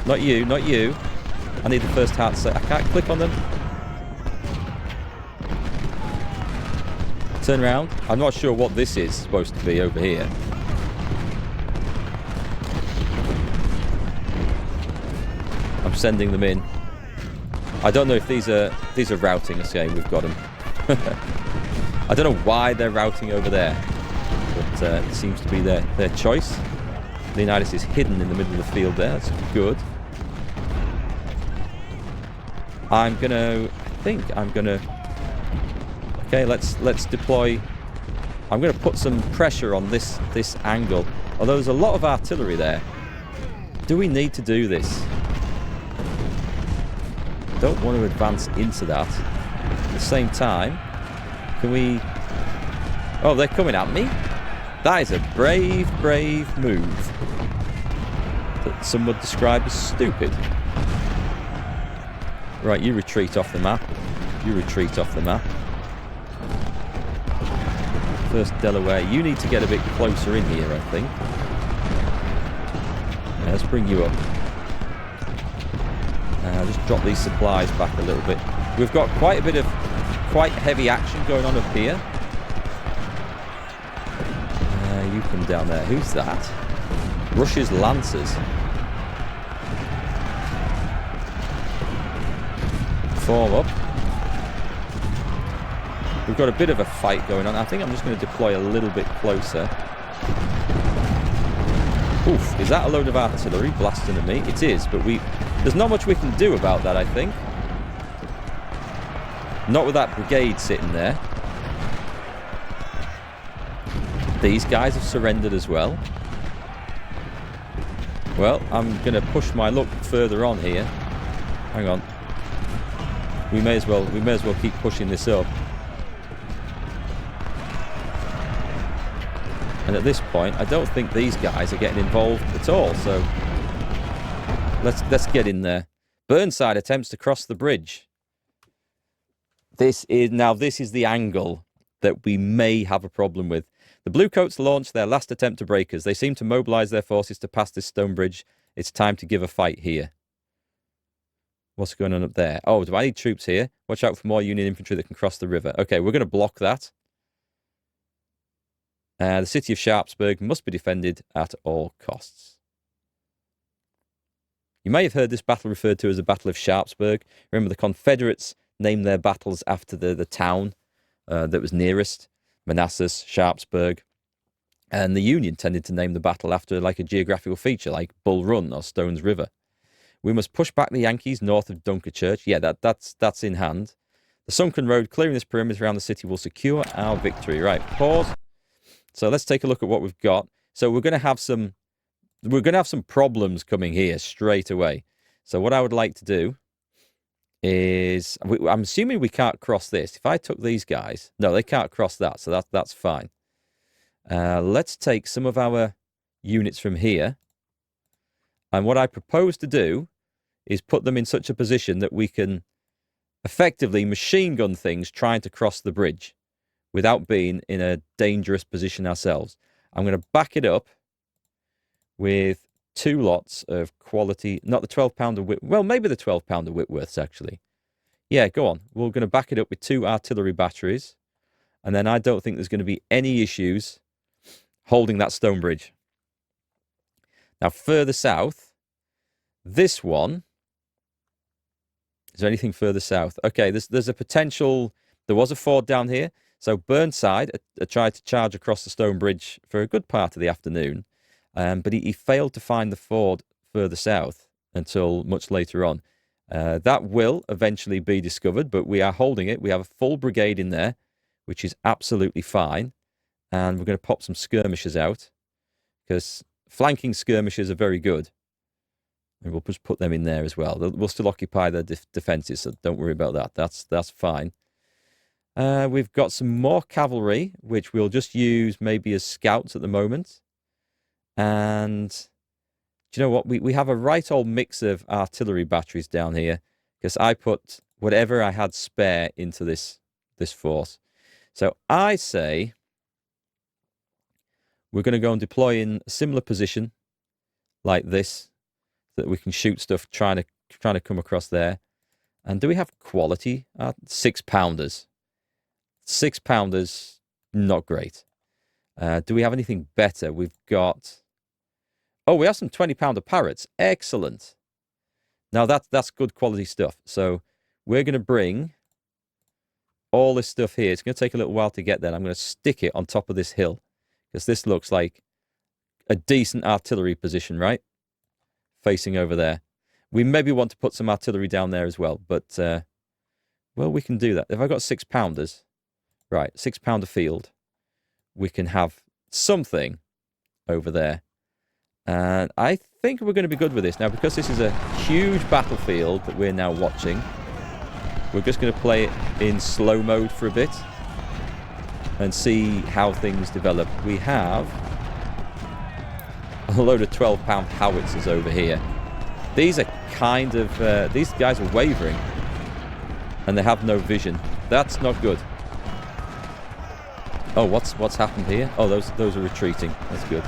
Not you, not you. I need the first heart to say. I can't click on them. Turn around. I'm not sure what this is supposed to be over here. I'm sending them in. I don't know if these are routing. Okay, we've got them. I don't know why they're routing over there, but it seems to be their choice. Leonidas is hidden in the middle of the field there. That's good. I think I'm gonna. Okay, let's deploy. I'm gonna put some pressure on this angle. Although there's a lot of artillery there. Do we need to do this? Don't want to advance into that. At the same time, can we... Oh, they're coming at me? That is a brave, brave move. That some would describe as stupid. Right, you retreat off the map. You retreat off the map. First Delaware, you need to get a bit closer in here, I think. Yeah, let's bring you up. Just drop these supplies back a little bit. We've got quite a bit of quite heavy action going on up here. You come down there. Who's that? Russia's Lancers. Form up. We've got a bit of a fight going on. I think I'm just going to deploy a little bit closer. Oof, is that a load of artillery blasting at me? It is, but there's not much we can do about that, I think. Not with that brigade sitting there. These guys have surrendered as well. Well, I'm going to push my luck further on here. Hang on. We may as well keep pushing this up. And at this point, I don't think these guys are getting involved at all. So let's get in there. Burnside attempts to cross the bridge. This is the angle that we may have a problem with. The Bluecoats launched their last attempt to break us. They seem to mobilize their forces to pass this stone bridge. It's time to give a fight here. What's going on up there? Oh, do I need troops here? Watch out for more Union infantry that can cross the river. Okay, we're going to block that. The city of Sharpsburg must be defended at all costs. You may have heard this battle referred to as the Battle of Sharpsburg. Remember, the Confederates named their battles after the town that was nearest, Manassas, Sharpsburg. And the Union tended to name the battle after like a geographical feature, like Bull Run or Stones River. We must push back the Yankees north of Dunkerchurch. Yeah, that's in hand. The sunken road clearing this perimeter around the city will secure our victory. Right, pause. So let's take a look at what we've got. So we're going to have some problems coming here straight away. So what I would like to do is, I'm assuming we can't cross this. If I took these guys, no, they can't cross that. So that's fine. Let's take some of our units from here. And what I propose to do is put them in such a position that we can effectively machine gun things trying to cross the bridge. without being in a dangerous position ourselves. I'm going to back it up with 2 lots of quality, not the 12-pounder well, maybe the 12-pounder Whitworths, actually. Yeah, go on. We're going to back it up with 2 artillery batteries, and then I don't think there's going to be any issues holding that stone bridge. Now, further south, this one... Is there anything further south? Okay, there's a potential... There was a ford down here. So Burnside tried to charge across the stone bridge for a good part of the afternoon, but he failed to find the ford further south until much later on. That will eventually be discovered, but we are holding it. We have a full brigade in there, which is absolutely fine. And we're going to pop some skirmishers out, because flanking skirmishers are very good. And we'll just put them in there as well. We'll still occupy their defences, so don't worry about that. That's fine. We've got some more cavalry, which we'll just use maybe as scouts at the moment. And do you know what? We have a right old mix of artillery batteries down here, because I put whatever I had spare into this force. So I say we're going to go and deploy in a similar position like this, so that we can shoot stuff trying to come across there. And do we have quality? 6-pounders. 6-pounders, not great. Do we have anything better? We've got... Oh, we have some 20-pounder Parrots. Excellent. Now, that's good quality stuff. So we're going to bring all this stuff here. It's going to take a little while to get there. I'm going to stick it on top of this hill, because this looks like a decent artillery position, right? Facing over there. We maybe want to put some artillery down there as well, but, well, we can do that. If I got 6-pounders... Right, 6-pounder field. We can have something over there. And I think we're going to be good with this. Now, because this is a huge battlefield that we're now watching, we're just going to play it in slow mode for a bit and see how things develop. We have a load of 12-pound howitzers over here. These are kind of... these guys are wavering, and they have no vision. That's not good. Oh, what's happened here? Oh, those are retreating. That's good.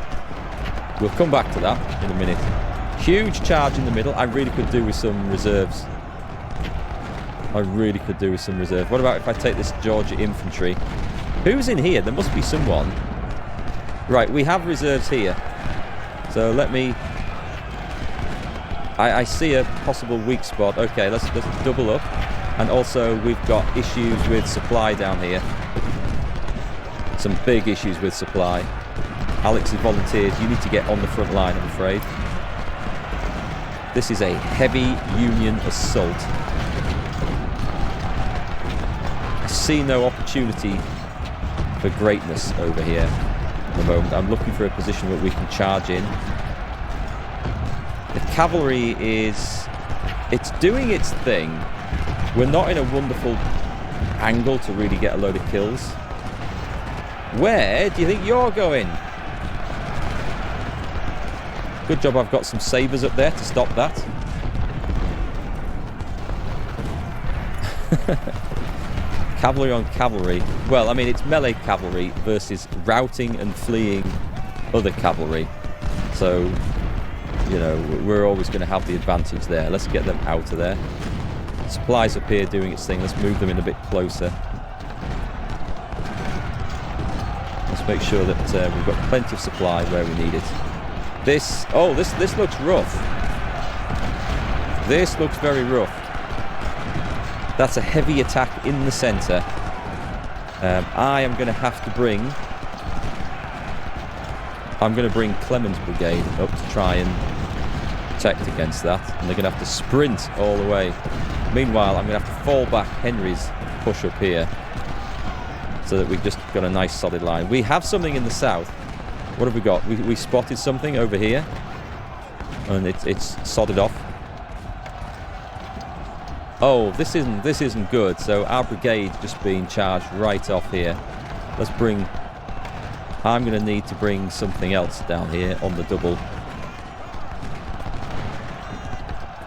We'll come back to that in a minute. Huge charge in the middle. I really could do with some reserves. I really could do with some reserves. What about if I take this Georgia infantry? Who's in here? There must be someone. Right, we have reserves here. So let me... I see a possible weak spot. Okay, let's double up. And also, we've got issues with supply down here. Some big issues with supply. Alex has volunteered. You need to get on the front line, I'm afraid. This is a heavy Union assault. I see no opportunity for greatness over here at the moment. I'm looking for a position where we can charge in. The cavalry is... It's doing its thing. We're not in a wonderful angle to really get a load of kills. Where do you think you're going? Good job I've got some sabres up there to stop that. Cavalry on cavalry. Well, I mean, it's melee cavalry versus routing and fleeing other cavalry. So, you know, we're always going to have the advantage there. Let's get them out of there. Supplies up here doing its thing. Let's move them in a bit closer. Let's make sure that we've got plenty of supply where we need it. This looks rough. This looks very rough. That's a heavy attack in the centre. I am going to have to bring... I'm going to bring Clement's brigade up to try and protect against that. And they're going to have to sprint all the way. Meanwhile, I'm going to have to fall back Henry's push up here, so that we've just got a nice solid line. We have something in the south. What have we got? We spotted something over here, and it's sodded off. Oh, this isn't good. So our brigade's just being charged right off here. Let's bring... I'm going to need to bring something else down here on the double.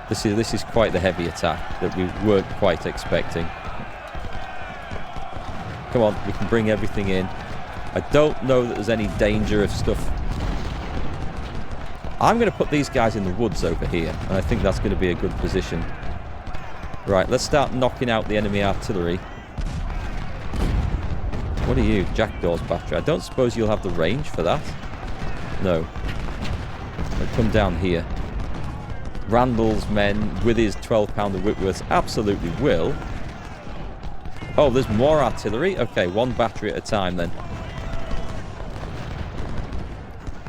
This is quite the heavy attack that we weren't quite expecting. Come on, we can bring everything in. I don't know that there's any danger of stuff. I'm going to put these guys in the woods over here, and I think that's going to be a good position. Right, let's start knocking out the enemy artillery. What are you? Jackdaw's battery. I don't suppose you'll have the range for that. No. I'll come down here. Randall's men with his 12-pounder Whitworths absolutely will. Oh, there's more artillery? Okay, one battery at a time then.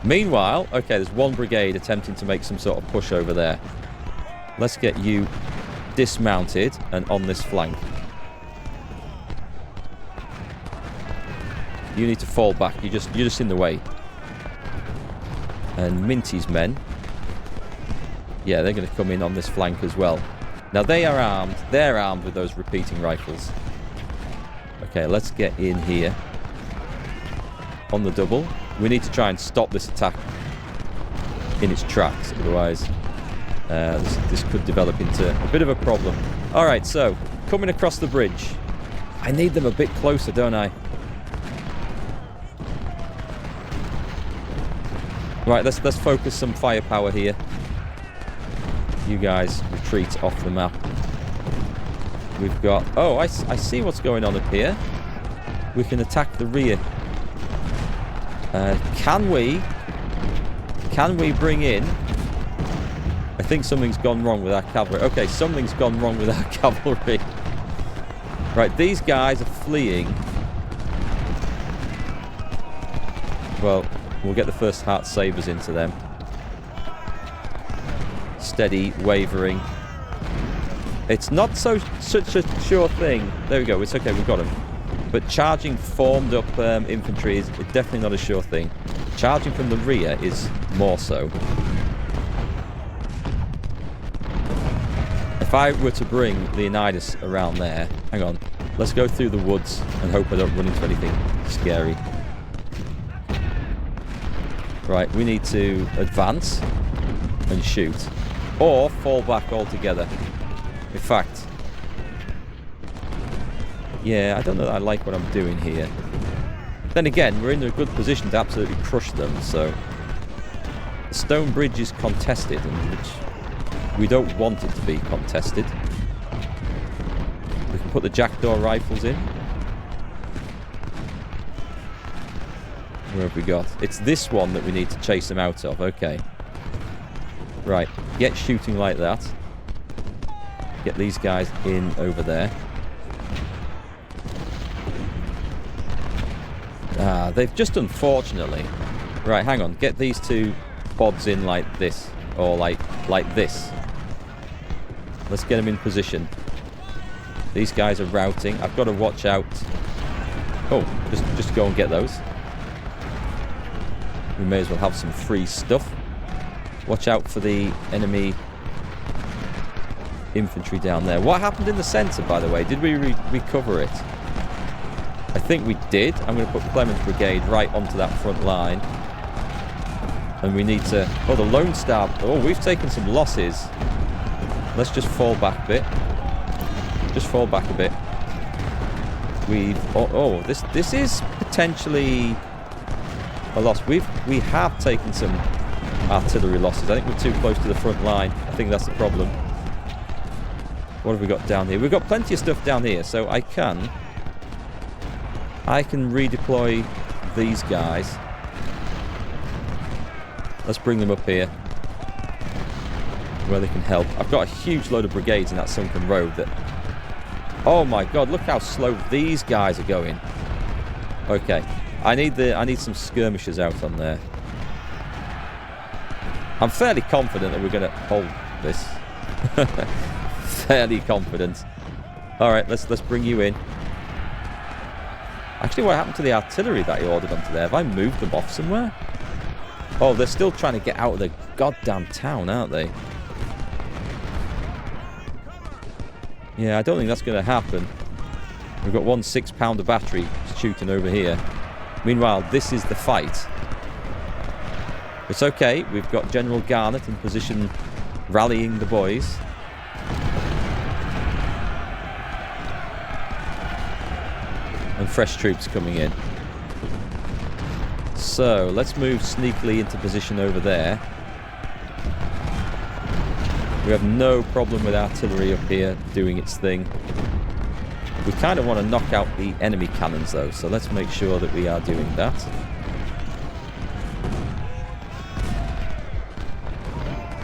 Meanwhile, okay, there's one brigade attempting to make some sort of push over there. Let's get you dismounted and on this flank. You need to fall back. You're just in the way. And Minty's men. Yeah, they're going to come in on this flank as well. Now they are armed. They're armed with those repeating rifles. Okay, let's get in here. On the double. We need to try and stop this attack in its tracks. Otherwise, this could develop into a bit of a problem. Alright, so, coming across the bridge. I need them a bit closer, don't I? Right, let's focus some firepower here. You guys retreat off the map. We've got... Oh, I see what's going on up here. We can attack the rear. Can we bring in... I think something's gone wrong with our cavalry. Okay, something's gone wrong with our cavalry. Right, these guys are fleeing. Well, we'll get the first heart sabers into them. Steady, wavering. It's not such a sure thing. There we go, it's okay, we've got them. But charging formed up infantry is definitely not a sure thing. Charging from the rear is more so. If I were to bring Leonidas around there... Hang on. Let's go through the woods and hope I don't run into anything scary. Right, we need to advance and shoot. Or fall back altogether. In fact... Yeah, I don't know that I like what I'm doing here. Then again, we're in a good position to absolutely crush them, so... The stone bridge is contested, and which we don't want it to be contested. We can put the jackdaw rifles in. Where have we got? It's this one that we need to chase them out of, okay. Right, get shooting like that. Get these guys in over there. Ah, they've just unfortunately... Right, hang on. Get these two bods in like this. Or like this. Let's get them in position. These guys are routing. I've got to watch out. Oh, just go and get those. We may as well have some free stuff. Watch out for the enemy infantry down there. What happened in the centre, by the way? Did we recover it? I think we did. I'm going to put Clement's brigade right onto that front line. And we need to... Oh, the Lone Star... Oh, we've taken some losses. Let's just fall back a bit. Just fall back a bit. We've... Oh, this is potentially a loss. We have taken some artillery losses. I think we're too close to the front line. I think that's the problem. What have we got down here? We've got plenty of stuff down here, so I can redeploy these guys. Let's bring them up here where they can help. I've got a huge load of brigades in that sunken road that... Oh my god, look how slow these guys are going. Okay, I need some skirmishers out on there. I'm fairly confident that we're going to hold this. Fairly confident. Alright, let's bring you in. Actually, what happened to the artillery that you ordered onto there? Have I moved them off somewhere? Oh, they're still trying to get out of the goddamn town, aren't they? Yeah, I don't think that's going to happen. We've got one 6-pounder battery shooting over here. Meanwhile, this is the fight. It's okay. We've got General Garnett in position rallying the boys. And fresh troops coming in. So, let's move sneakily into position over there. We have no problem with artillery up here doing its thing. We kind of want to knock out the enemy cannons though, so let's make sure that we are doing that.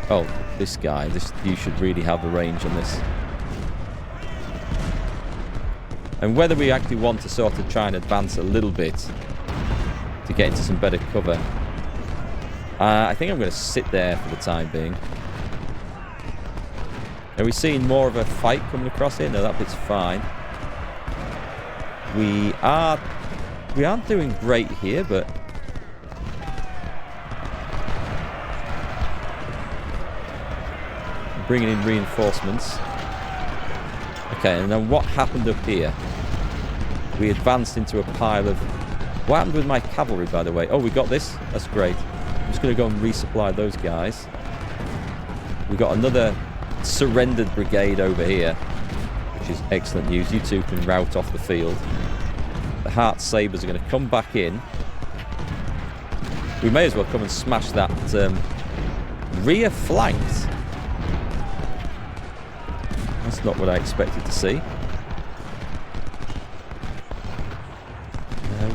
Oh, this guy, you should really have the range on this. And whether we actually want to sort of try and advance a little bit to get into some better cover. I think I'm going to sit there for the time being. Are we seeing more of a fight coming across here? No, that bit's fine. We aren't doing great here, but bringing in reinforcements. Okay, and then what happened up here? We advanced into a pile of... What happened with my cavalry, by the way? Oh, we got this? That's great. I'm just going to go and resupply those guys. We got another surrendered brigade over here, which is excellent news. You two can rout off the field. The Hart Sabres are going to come back in. We may as well come and smash that rear flanks. That's not what I expected to see.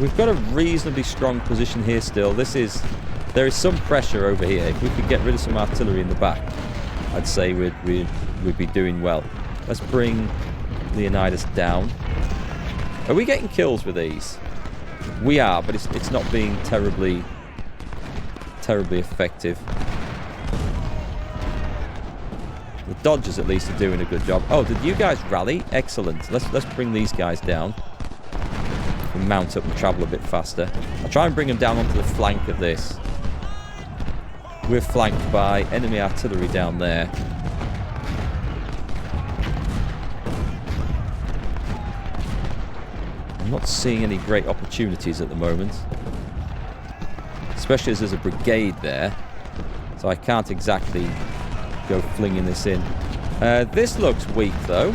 We've got a reasonably strong position here still. There is some pressure over here. If we could get rid of some artillery in the back, I'd say we'd be doing well. Let's bring Leonidas down. Are we getting kills with these? We are, but it's not being terribly effective. The Dodgers at least are doing a good job. Oh, did you guys rally? Excellent. Let's bring these guys down. And mount up and travel a bit faster. I'll try and bring them down onto the flank of this. We're flanked by enemy artillery down there. I'm not seeing any great opportunities at the moment. Especially as there's a brigade there. So I can't exactly go flinging this in. This looks weak though.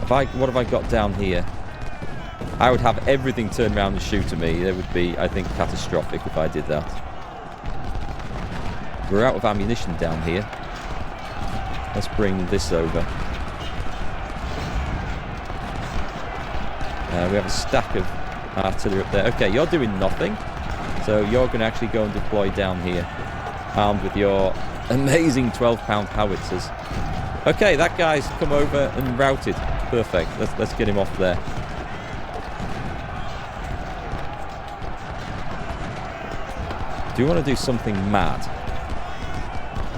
What have I got down here? I would have everything turned around and shoot at me. It would be, I think, catastrophic if I did that. We're out of ammunition down here. Let's bring this over. We have a stack of artillery up there. Okay, you're doing nothing. So you're going to actually go and deploy down here. Armed with your amazing 12-pound howitzers. Okay, that guy's come over and routed. Perfect. Let's get him off there. Do we want to do something mad?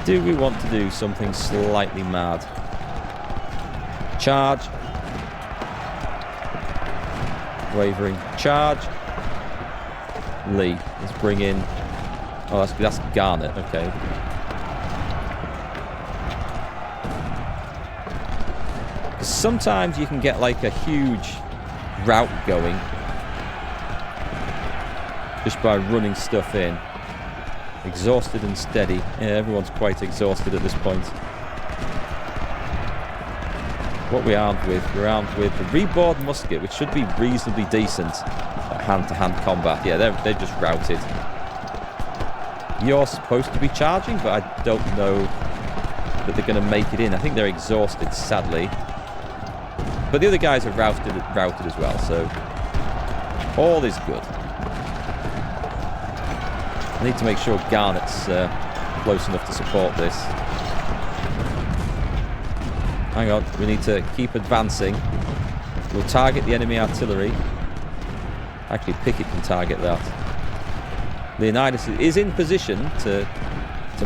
Do we want to do something slightly mad? Charge. Wavering. Charge. Lee. Let's bring in... Oh, that's Garnet. Okay. Sometimes you can get like a huge rout going just by running stuff in. Exhausted and steady. Yeah, everyone's quite exhausted at this point. What we armed with? We're armed with the reboard musket, which should be reasonably decent at hand-to-hand combat. Yeah, they're just routed. You're supposed to be charging, but I don't know that they're going to make it in. I think they're exhausted, sadly. But the other guys are routed as well, so all is good. I need to make sure Garnet's close enough to support this. Hang on, we need to keep advancing. We'll target the enemy artillery. Actually, Pickett can target that. Leonidas is in position to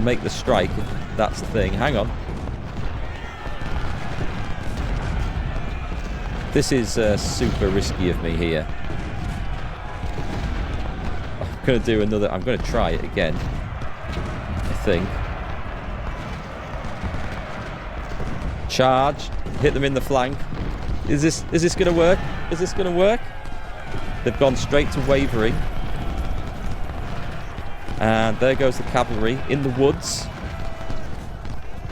make the strike, if that's the thing. Hang on. This is super risky of me here. I'm going to do another... I'm going to try it again, I think. Charge. Hit them in the flank. Is this going to work? Is this going to work? They've gone straight to wavering. And there goes the cavalry in the woods.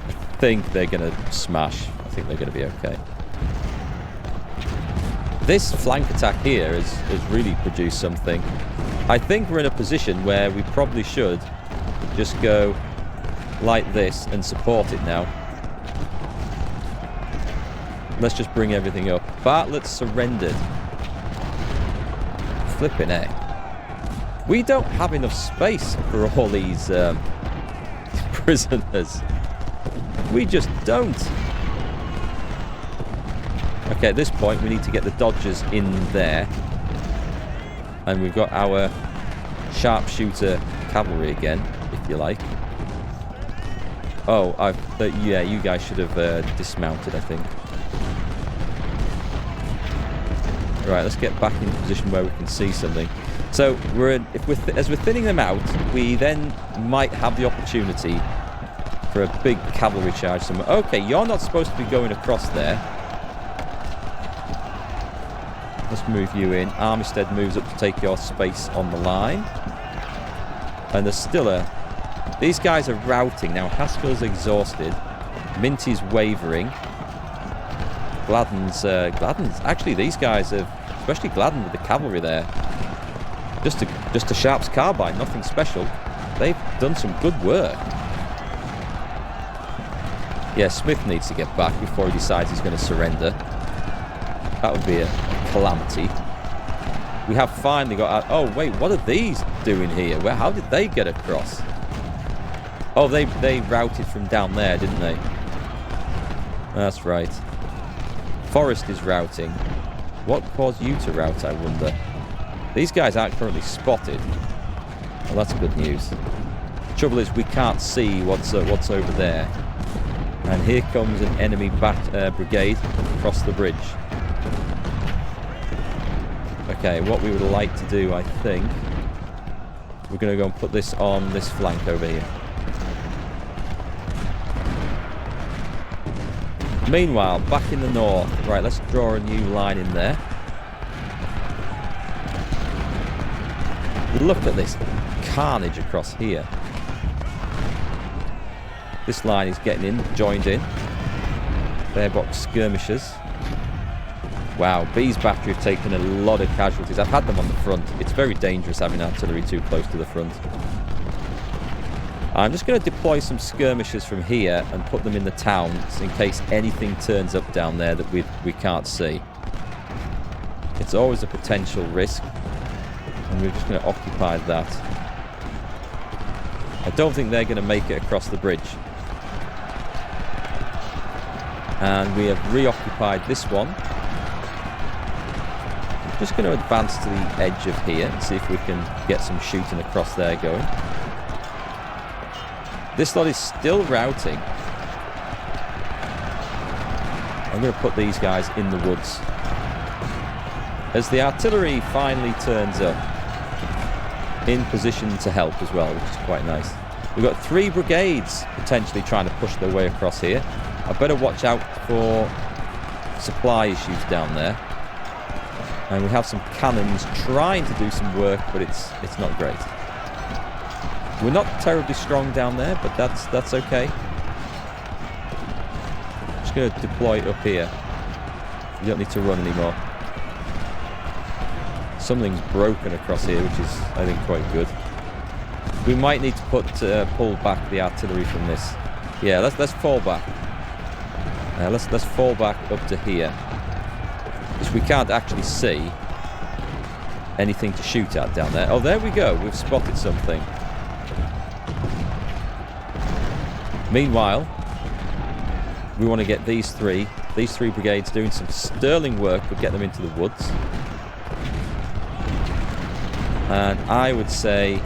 I think they're going to smash. I think they're going to be okay. This flank attack here has really produced something. I think we're in a position where we probably should just go like this and support it now. Let's just bring everything up. Bartlett's surrendered. Flipping heck. We don't have enough space for all these prisoners. We just don't. Okay, at this point we need to get the Dodgers in there. And we've got our sharpshooter cavalry again, if you like. Oh, yeah, you guys should have dismounted, I think. Right, let's get back in a position where we can see something. So as we're thinning them out, we then might have the opportunity for a big cavalry charge somewhere. Okay, you're not supposed to be going across there. Let's move you in. Armistead moves up to take your space on the line. And there's still these guys are routing. Now, Haskell's exhausted. Minty's wavering. Gladden's... Actually, these guys have... Especially Gladden with the cavalry there. Just a Sharp's carbine, nothing special. They've done some good work. Yeah, Smith needs to get back before he decides he's going to surrender. That would be a calamity. We have finally got out... Oh, wait, what are these doing here? How did they get across? Oh, they routed from down there, didn't they? That's right. Forrest is routing. What caused you to route, I wonder? These guys aren't currently spotted. Well, that's good news. The trouble is we can't see what's over there. And here comes an enemy brigade across the bridge. Okay, what we would like to do, I think, we're going to go and put this on this flank over here. Meanwhile, back in the north. Right, let's draw a new line in there. Look at this carnage across here. This line is getting in, joined in. Farebox skirmishers. Wow, B's battery have taken a lot of casualties. I've had them on the front. It's very dangerous having artillery too close to the front. I'm just going to deploy some skirmishers from here and put them in the towns in case anything turns up down there that we can't see. It's always a potential risk, and we're just going to occupy that. I don't think they're going to make it across the bridge. And we have reoccupied this one. I'm just going to advance to the edge of here and see if we can get some shooting across there going. This lot is still routing. I'm going to put these guys in the woods. As the artillery finally turns up, in position to help as well, which is quite nice. We've got 3 brigades potentially trying to push their way across here. I better watch out for supply issues down there. And we have some cannons trying to do some work, but it's not great. We're not terribly strong down there, but that's okay. Just going to deploy it up here. You don't need to run anymore. Something's broken across here, which is, I think, quite good. We might need to pull back the artillery from this. Yeah, let's fall back. Let's fall back up to here, because we can't actually see anything to shoot at down there. Oh, there we go. We've spotted something. Meanwhile, we want to get these three brigades doing some sterling work, but get them into the woods. And I would say,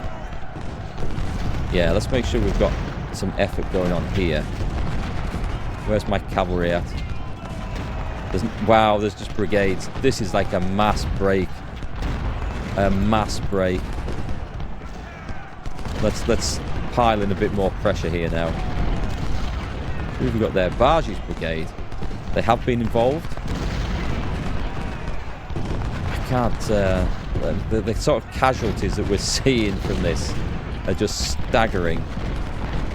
yeah, let's make sure we've got some effort going on here. Where's my cavalry at? Wow, there's just brigades. This is like a mass break. A mass break. Let's pile in a bit more pressure here now. Who have we got there? Bargey's brigade. They have been involved. I can't... the sort of casualties that we're seeing from this are just staggering.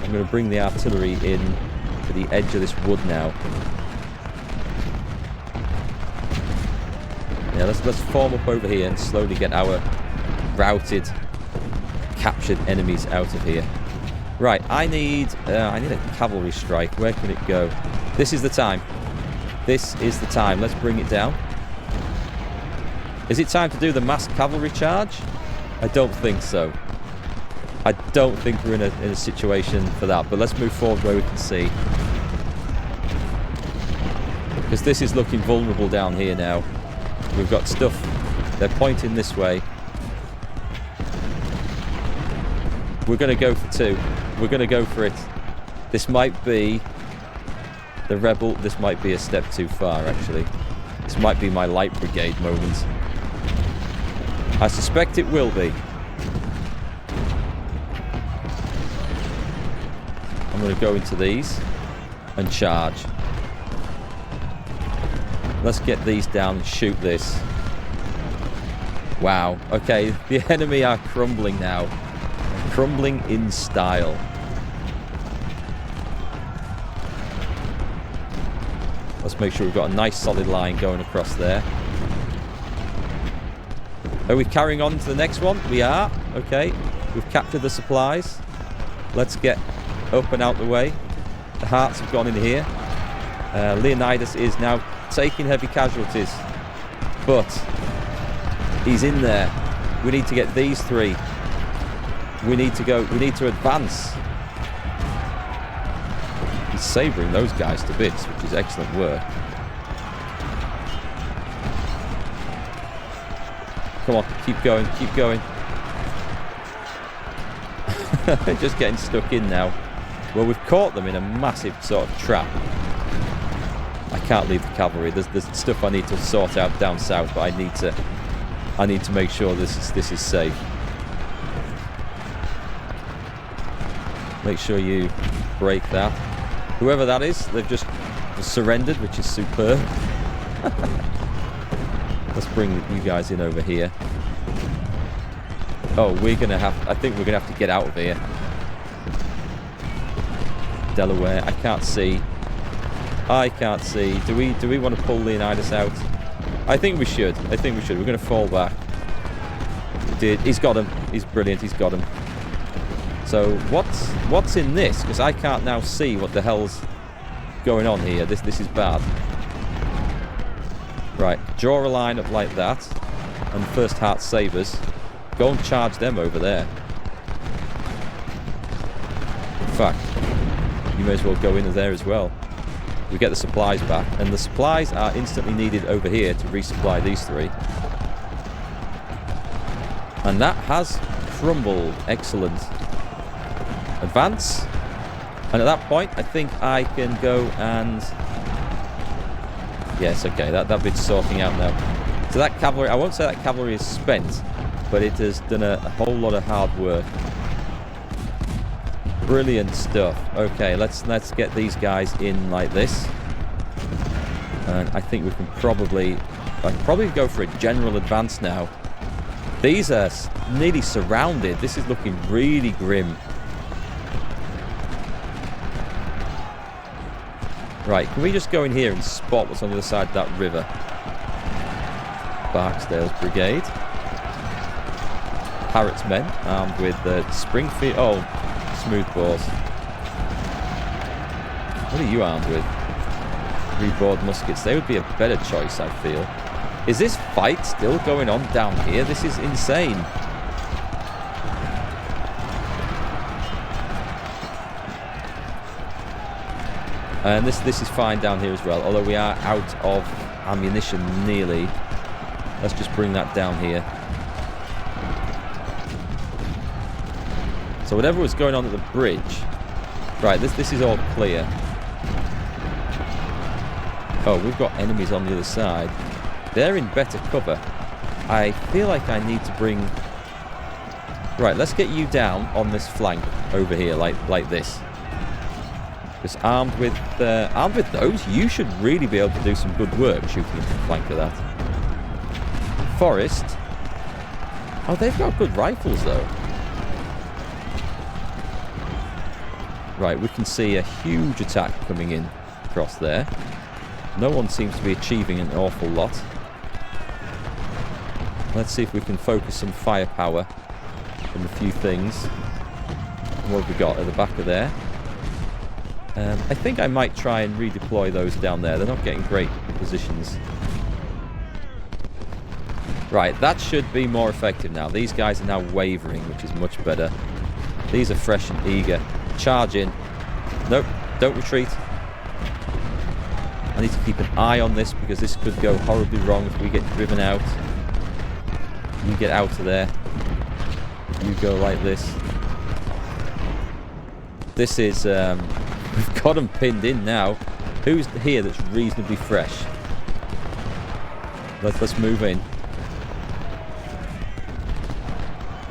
I'm going to bring the artillery in to the edge of this wood now. Yeah, let's form up over here and slowly get our routed, captured enemies out of here. Right, I need a cavalry strike. Where can it go? This is the time. This is the time. Let's bring it down. Is it time to do the mass cavalry charge? I don't think so. I don't think we're in a situation for that. But let's move forward where we can see. Because this is looking vulnerable down here now. We've got stuff. They're pointing this way. We're going to go for 2. We're going to go for it. This might be the rebel. This might be a step too far, actually. This might be my light brigade moment. I suspect it will be. I'm going to go into these and charge. Let's get these down and shoot this. Wow. Okay, the enemy are crumbling now. Crumbling in style. Let's make sure we've got a nice solid line going across there. Are we carrying on to the next one? We are. Okay. We've captured the supplies. Let's get up and out the way. The hearts have gone in here. Leonidas is now taking heavy casualties. But he's in there. We need to get these 3. We need to go. We need to advance. He's sabering those guys to bits, which is excellent work. Come on, keep going, keep going. Just getting stuck in now. Well, we've caught them in a massive sort of trap. I can't leave the cavalry. There's stuff I need to sort out down south, but I need to make sure this is safe. Make sure you break that. Whoever that is, they've just surrendered, which is superb. Let's bring you guys in over here. Oh, I think we're gonna have to get out of here. Delaware, I can't see. I can't see. Do we want to pull Leonidas out? I think we should. We're gonna fall back. We did. He's got him. He's brilliant. He's got him. So what's in this? Because I can't now see what the hell's going on here. This is bad. Right, draw a line up like that, and first heart sabers. Go and charge them over there. In fact, you may as well go in there as well. We get the supplies back, and the supplies are instantly needed over here to resupply these 3. And that has crumbled. Excellent. Advance. And at that point, I think I can go and... Yes, okay, that bit's sorting out now. So that cavalry, I won't say that cavalry is spent, but it has done a whole lot of hard work. Brilliant stuff. Okay, let's get these guys in like this. And I think we can probably go for a general advance now. These are nearly surrounded. This is looking really grim. Right, can we just go in here and spot what's on the other side of that river? Barksdale's brigade. Harrod's men, armed with Springfield... Oh, smoothbores. What are you armed with? Reboard muskets. They would be a better choice, I feel. Is this fight still going on down here? This is insane. And this is fine down here as well, although we are out of ammunition nearly. Let's just bring that down here. So whatever was going on at the bridge... Right, this is all clear. Oh, we've got enemies on the other side. They're in better cover. I feel like I need to bring... Right, let's get you down on this flank over here, like this. Because armed with those, you should really be able to do some good work shooting into the flank of that. Forest. Oh, they've got good rifles, though. Right, we can see a huge attack coming in across there. No one seems to be achieving an awful lot. Let's see if we can focus some firepower on a few things. What have we got at the back of there? I think I might try and redeploy those down there. They're not getting great positions. Right, that should be more effective now. These guys are now wavering, which is much better. These are fresh and eager. Charge in. Nope, don't retreat. I need to keep an eye on this because this could go horribly wrong if we get driven out. You get out of there. You go like this. This is... we've got them pinned in now. Who's here that's reasonably fresh? Let's move in.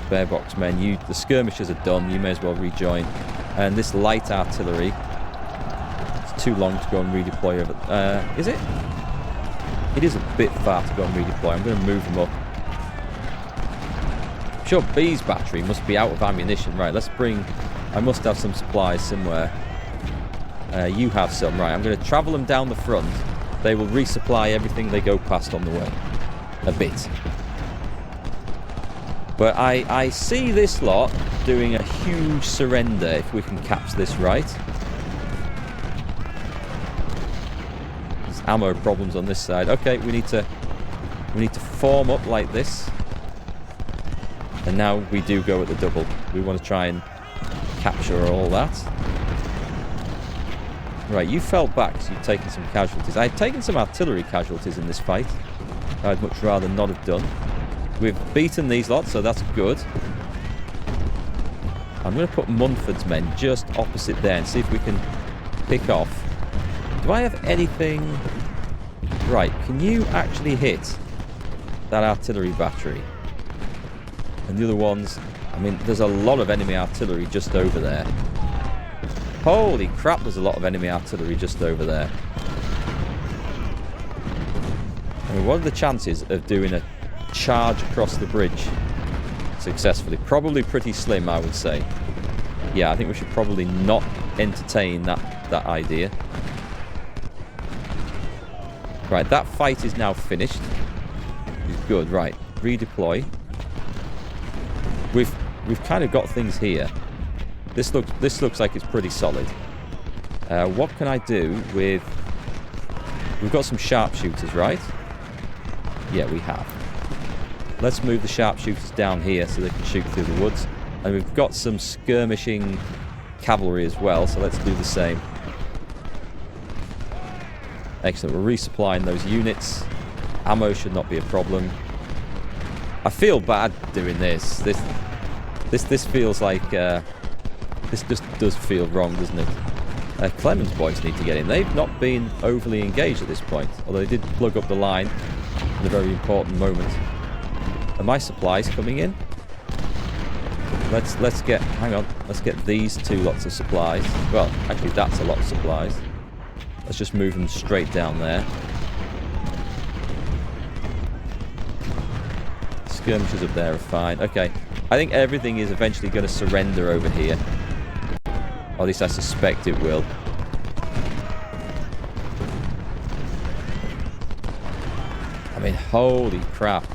Barebox men, the skirmishers are done. You may as well rejoin. And this light artillery, it's too long to go and redeploy over. Is it? It is a bit far to go and redeploy. I'm going to move them up. I'm sure B's battery must be out of ammunition. Right, let's bring... I must have some supplies somewhere. You have some. Right, I'm going to travel them down the front. They will resupply everything they go past on the way. A bit. But I see this lot doing a huge surrender if we can catch this right. There's ammo problems on this side. Okay, we need to form up like this. And now we do go at the double. We want to try and capture all that. Right, you fell back, so you've taken some casualties. I've taken some artillery casualties in this fight. I'd much rather not have done. We've beaten these lots, so that's good. I'm going to put Munford's men just opposite there and see if we can pick off. Do I have anything... Right, can you actually hit that artillery battery? And the other ones... I mean, there's a lot of enemy artillery just over there. Holy crap, there's a lot of enemy artillery just over there. I mean, what are the chances of doing a charge across the bridge successfully? Probably pretty slim, I would say. Yeah, I think we should probably not entertain that idea. Right, that fight is now finished. It's good. Right, redeploy. We've kind of got things here. This looks like it's pretty solid. What can I do with... We've got some sharpshooters, right? Yeah, we have. Let's move the sharpshooters down here so they can shoot through the woods. And we've got some skirmishing cavalry as well, so let's do the same. Excellent, we're resupplying those units. Ammo should not be a problem. I feel bad doing this. This feels like... this just does feel wrong, doesn't it? Clemens boys need to get in. They've not been overly engaged at this point, although they did plug up the line at a very important moment. Are my supplies coming in? Let's get... Hang on. Let's get these two lots of supplies. Well, actually, that's a lot of supplies. Let's just move them straight down there. Skirmishers up there are fine. Okay. I think everything is eventually going to surrender over here. Or at least I suspect it will. I mean, holy crap.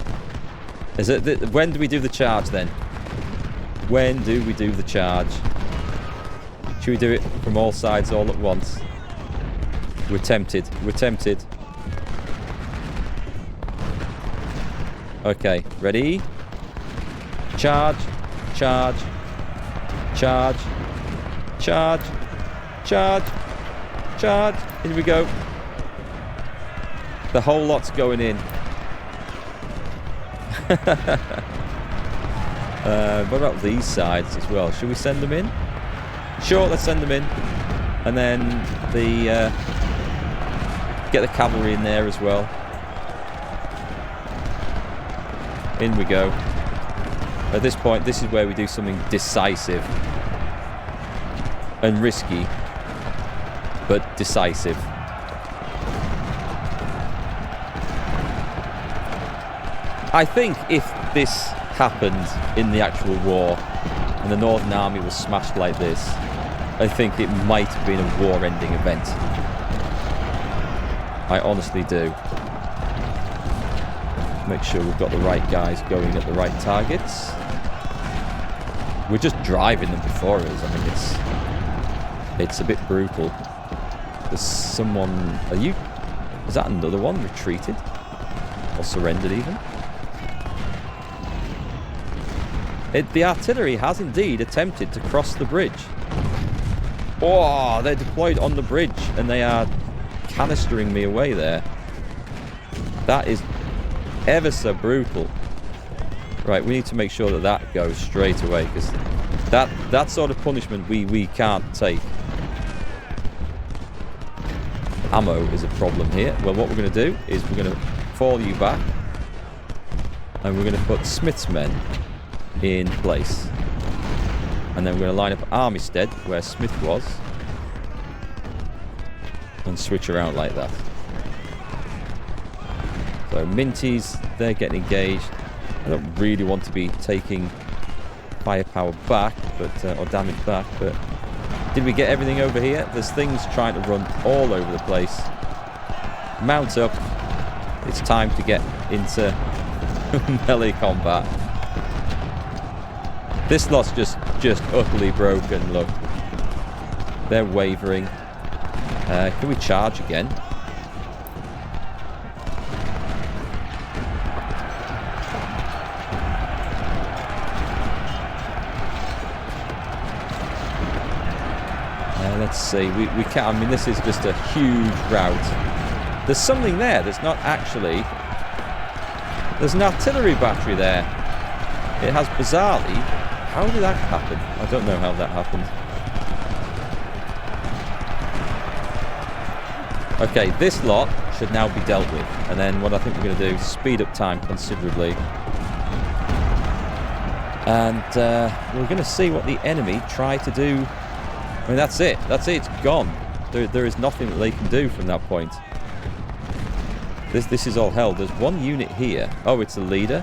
Is it when do we do the charge then? When do we do the charge? Should we do it from all sides all at once? We're tempted. We're tempted. Okay, ready? Charge, charge, charge, charge, charge, charge. Here we go. The whole lot's going in. What about these sides as well? Should we send them in? Sure, let's send them in. And then get the cavalry in there as well. In we go. At this point, this is where we do something decisive. And risky. But decisive. I think if this happened in the actual war and the Northern Army was smashed like this, I think it might have been a war-ending event. I honestly do. Make sure we've got the right guys going at the right targets. We're just driving them before us. I mean, it's a bit brutal. There's someone... Is that another one retreated? Or surrendered even? The artillery has indeed attempted to cross the bridge. Oh, they're deployed on the bridge and they are canistering me away there. That is ever so brutal. Right, we need to make sure that that goes straight away, because that sort of punishment we can't take. Ammo is a problem here. Well, what we're going to do is we're going to fall you back and we're going to put Smith's men in place. And then we're going to line up Armistead where Smith was and switch around like that. So Minties, they're getting engaged. I don't really want to be taking firepower back, but or damage back, but did we get everything over here? There's things trying to run all over the place. Mount up. It's time to get into melee combat. This lot's just utterly broken, look. They're wavering. Can we charge again? Let's see. We can't. I mean, this is just a huge rout. There's something there. There's not actually. There's an artillery battery there. It has bizarrely. How did that happen? I don't know how that happened. Okay, this lot should now be dealt with. And then what I think we're going to do is speed up time considerably. And we're going to see what the enemy try to do. I mean, that's it. That's it. It's gone. There is nothing that they can do from that point. This is all hell. There's one unit here. Oh, it's the leader.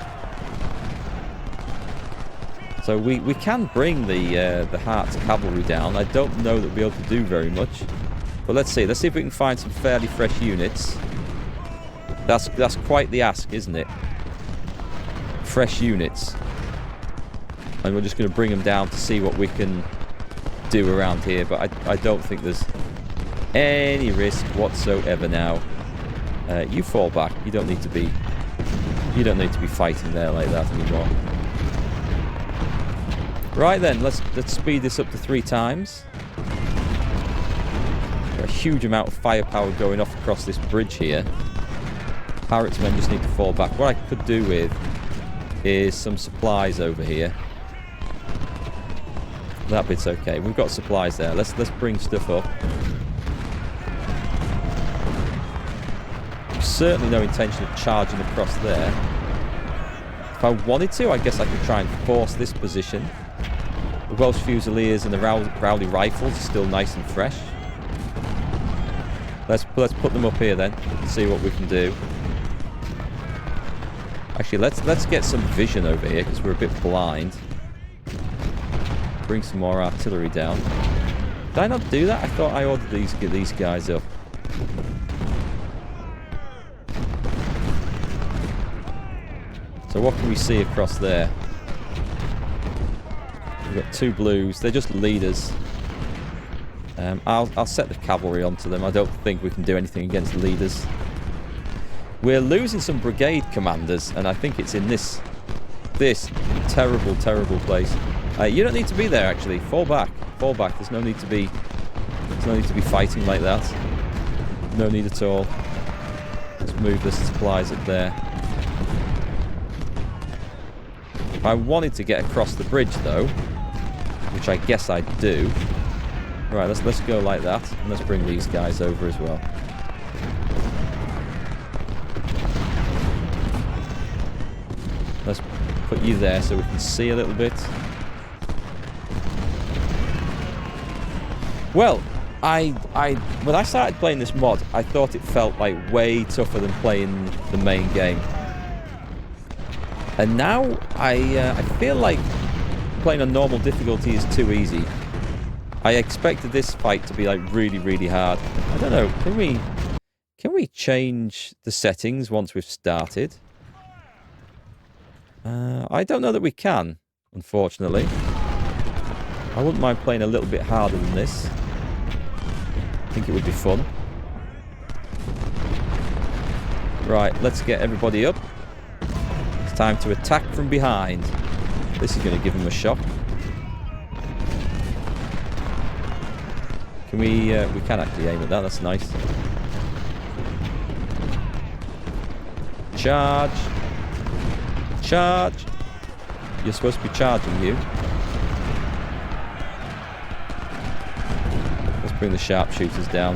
So we can bring the Hart's cavalry down. I don't know that we'll be able to do very much. But let's see. Let's see if we can find some fairly fresh units. That's quite the ask, isn't it? Fresh units. And we're just going to bring them down to see what we can do around here. But I don't think there's any risk whatsoever now. You fall back. You don't need to be fighting there like that anymore. Right then, let's speed this up to 3 times. Got a huge amount of firepower going off across this bridge here. Pirates men just need to fall back. What I could do with is some supplies over here. That bit's okay. We've got supplies there. Let's bring stuff up. Certainly no intention of charging across there. If I wanted to, I guess I could try and force this position. The Welsh Fusiliers and the Rowley Rifles are still nice and fresh. Let's put them up here then and see what we can do. Actually, let's get some vision over here because we're a bit blind. Bring some more artillery down. Did I not do that? I thought I ordered these guys up. So what can we see across there? We've got 2 blues. They're just leaders. I'll set the cavalry onto them. I don't think we can do anything against leaders. We're losing some brigade commanders, and I think it's in this terrible, terrible place. You don't need to be there, actually. Fall back. Fall back. There's no need to be fighting like that. No need at all. Let's move the supplies up there. If I wanted to get across the bridge, though, which I guess I do. Right, let's go like that, and let's bring these guys over as well. Let's put you there so we can see a little bit. Well, when I started playing this mod, I thought it felt like way tougher than playing the main game. And now I feel like playing on normal difficulty is too easy. I expected this fight to be like really, really hard. I don't know. Can we change the settings once we've started? I don't know that we can, unfortunately. I wouldn't mind playing a little bit harder than this. I think it would be fun. Right, let's get everybody up. It's time to attack from behind. This is going to give them a shock. Can we can actually aim at that, that's nice. Charge! Charge! You're supposed to be charging, you. Let's bring the sharpshooters down.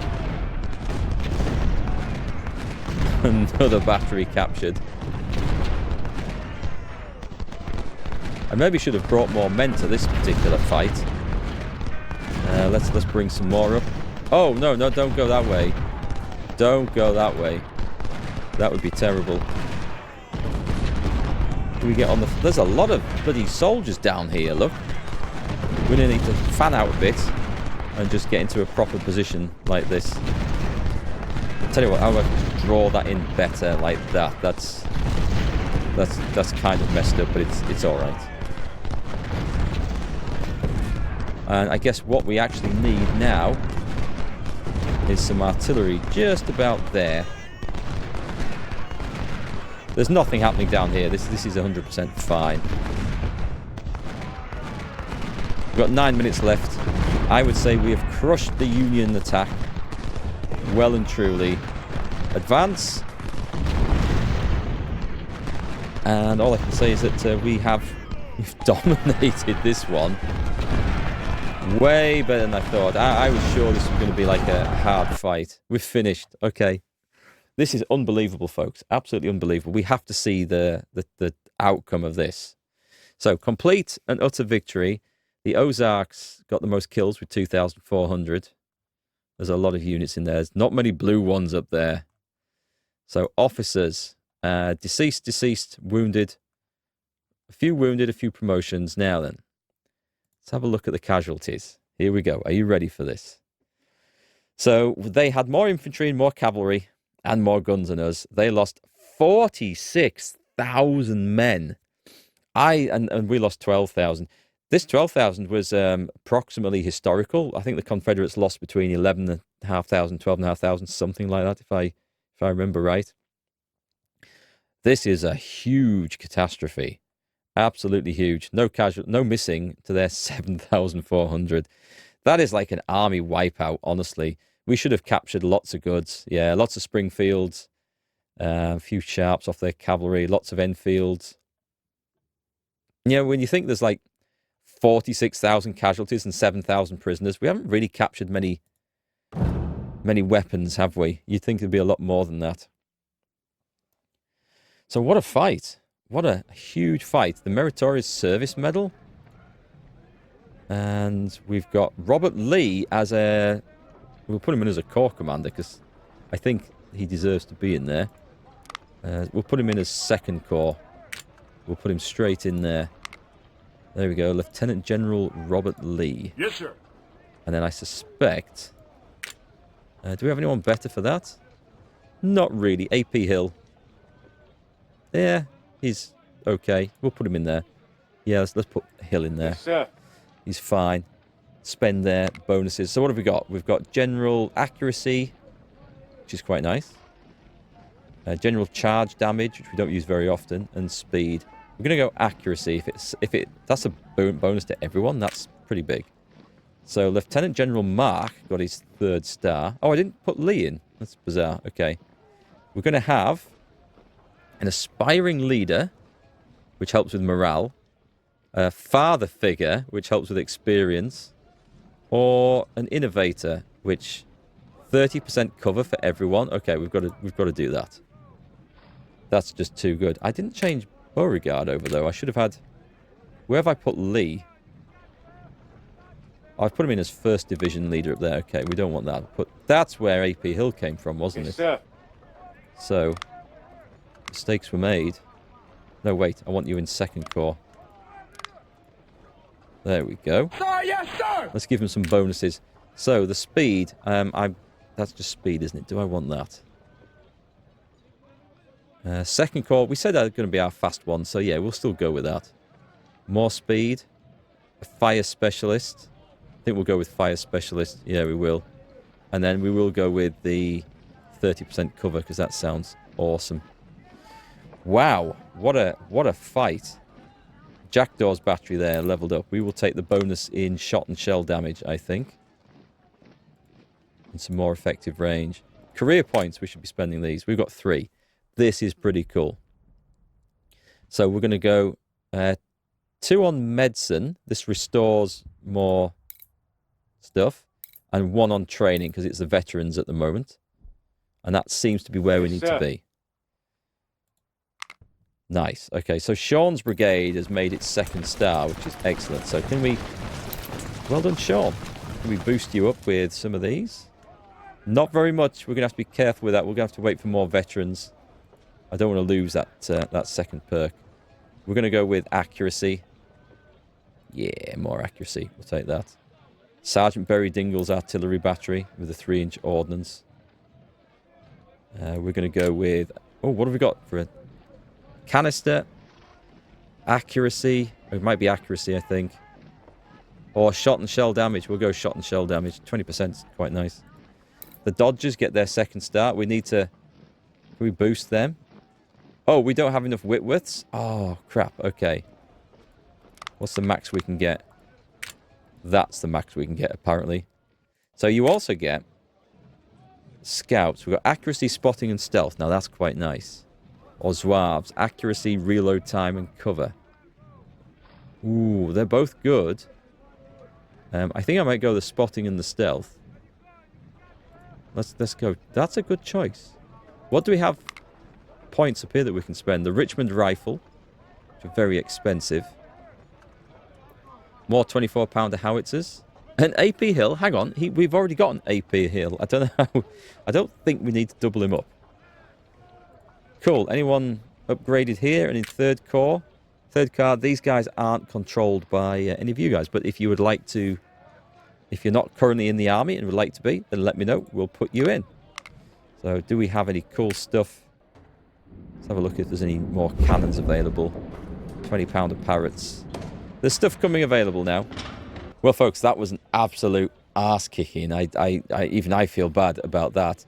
Another battery captured. I maybe should have brought more men to this particular fight. Let's bring some more up. Oh, no, don't go that way. Don't go that way. That would be terrible. Can we get on the... There's a lot of bloody soldiers down here, look. We're going to need to fan out a bit and just get into a proper position like this. I'll tell you what, I'll draw that in better like that. That's kind of messed up, but it's all right. And I guess what we actually need now is some artillery just about there. There's nothing happening down here. This is 100% fine. We've got 9 minutes left. I would say we have crushed the Union attack well and truly. Advance. And all I can say is that we've dominated this one. Way better than I thought. I was sure this was going to be like a hard fight. We've finished. Okay. This is unbelievable, folks. Absolutely unbelievable. We have to see the outcome of this. So, complete and utter victory. The Ozarks got the most kills with 2,400. There's a lot of units in there. There's not many blue ones up there. So, officers. Deceased, wounded. A few promotions. Now then. Let's have a look at the casualties. Here we go. Are you ready for this? So, they had more infantry and more cavalry and more guns than us. They lost 46,000 men. And we lost 12,000. This 12,000 was approximately historical. I think the Confederates lost between 11,500, 12,500, something like that, if I remember right. This is a huge catastrophe. Absolutely huge. No missing to their 7,400. That is like an army wipeout, honestly. We should have captured lots of goods. Yeah, lots of Springfields. A few Sharps off their cavalry. Lots of Enfields. You know, when you think there's like 46,000 casualties and 7,000 prisoners, we haven't really captured many weapons, have we? You'd think there'd be a lot more than that. So what a fight. What a huge fight. The Meritorious Service Medal. And we've got Robert Lee as a... We'll put him in as a corps commander because I think he deserves to be in there. We'll put him in as second corps. We'll put him straight in there. There we go. Lieutenant General Robert Lee. Yes, sir. And then I suspect... do we have anyone better for that? Not really. A.P. Hill. Yeah, he's okay. We'll put him in there. Yeah, let's put Hill in there. Yes, sir. He's fine. Spend their bonuses. So what have we got? We've got General Accuracy, which is quite nice. General Charge Damage, which we don't use very often, and Speed. We're going to go Accuracy. That's a bonus to everyone. That's pretty big. So Lieutenant General Mark got his 3rd star. Oh, I didn't put Lee in. That's bizarre. Okay. We're going to have an Aspiring Leader, which helps with morale. A Father Figure, which helps with experience. Or an Innovator, which 30% cover for everyone. Okay, we've got to do that. That's just too good. I didn't change Beauregard over, though. I should have had... Where have I put Lee? I've put him in as 1st Division leader up there. Okay, we don't want that. But that's where A.P. Hill came from, wasn't it? Sir. So, mistakes were made. No, wait. I want you in 2nd Corps. There we go. Sir, yes, sir. Let's give him some bonuses. So, the speed. That's just speed, isn't it? Do I want that? Second Corps, we said that was going to be our fast one, so yeah, we'll still go with that. More speed. A fire specialist. I think we'll go with fire specialist. Yeah, we will. And then we will go with the 30% cover, because that sounds awesome. Wow, what a fight. Jackdaw's battery there leveled up. We will take the bonus in shot and shell damage, I think. And some more effective range. Career points, we should be spending these. We've got 3. This is pretty cool. So we're going to go 2 on medicine. This restores more stuff. And 1 on training, because it's the veterans at the moment. And that seems to be where we need to be. Nice. Okay, so Sean's brigade has made its 2nd star, which is excellent. So can we... Well done, Sean. Can we boost you up with some of these? Not very much. We're going to have to be careful with that. We're going to have to wait for more veterans. I don't want to lose that, that 2nd perk. We're going to go with accuracy. Yeah, more accuracy. We'll take that. Sergeant Berry Dingle's artillery battery with a 3-inch ordnance. We're going to go with... Oh, what have we got for a... Canister, accuracy, it might be accuracy, I think, or shot and shell damage. We'll go shot and shell damage. 20% is quite nice. The Dodgers get their 2nd start. We need to... Can we boost them? Oh, we don't have enough Whitworths? Oh, crap. Okay. What's the max we can get? That's the max we can get, apparently. So you also get scouts. We've got accuracy, spotting, and stealth. Now, that's quite nice. Or Zouaves. Accuracy, reload time, and cover. Ooh, they're both good. I think I might go the spotting and the stealth. Let's go. That's a good choice. What do we have points up here that we can spend? The Richmond rifle, which are very expensive. More 24-pounder howitzers. An AP Hill. Hang on. We've already got an AP Hill. I don't know how. I don't think we need to double him up. Cool. Anyone upgraded here? And in 3rd Corps? 3rd card, these guys aren't controlled by any of you guys. But if you would like to... If you're not currently in the army and would like to be, then let me know. We'll put you in. So, do we have any cool stuff? Let's have a look if there's any more cannons available. 20-pounder parrots. There's stuff coming available now. Well, folks, that was an absolute arse-kicking. Even I feel bad about that.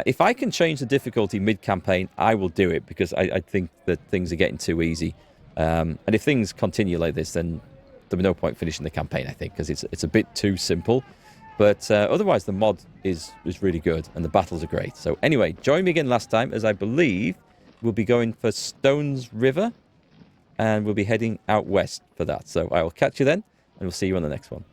If I can change the difficulty mid-campaign, I will do it, because I think that things are getting too easy. And if things continue like this, then there'll be no point finishing the campaign, I think, because it's a bit too simple. But otherwise, the mod is really good, and the battles are great. So anyway, join me again last time, as I believe we'll be going for Stones River, and we'll be heading out west for that. So I will catch you then, and we'll see you on the next one.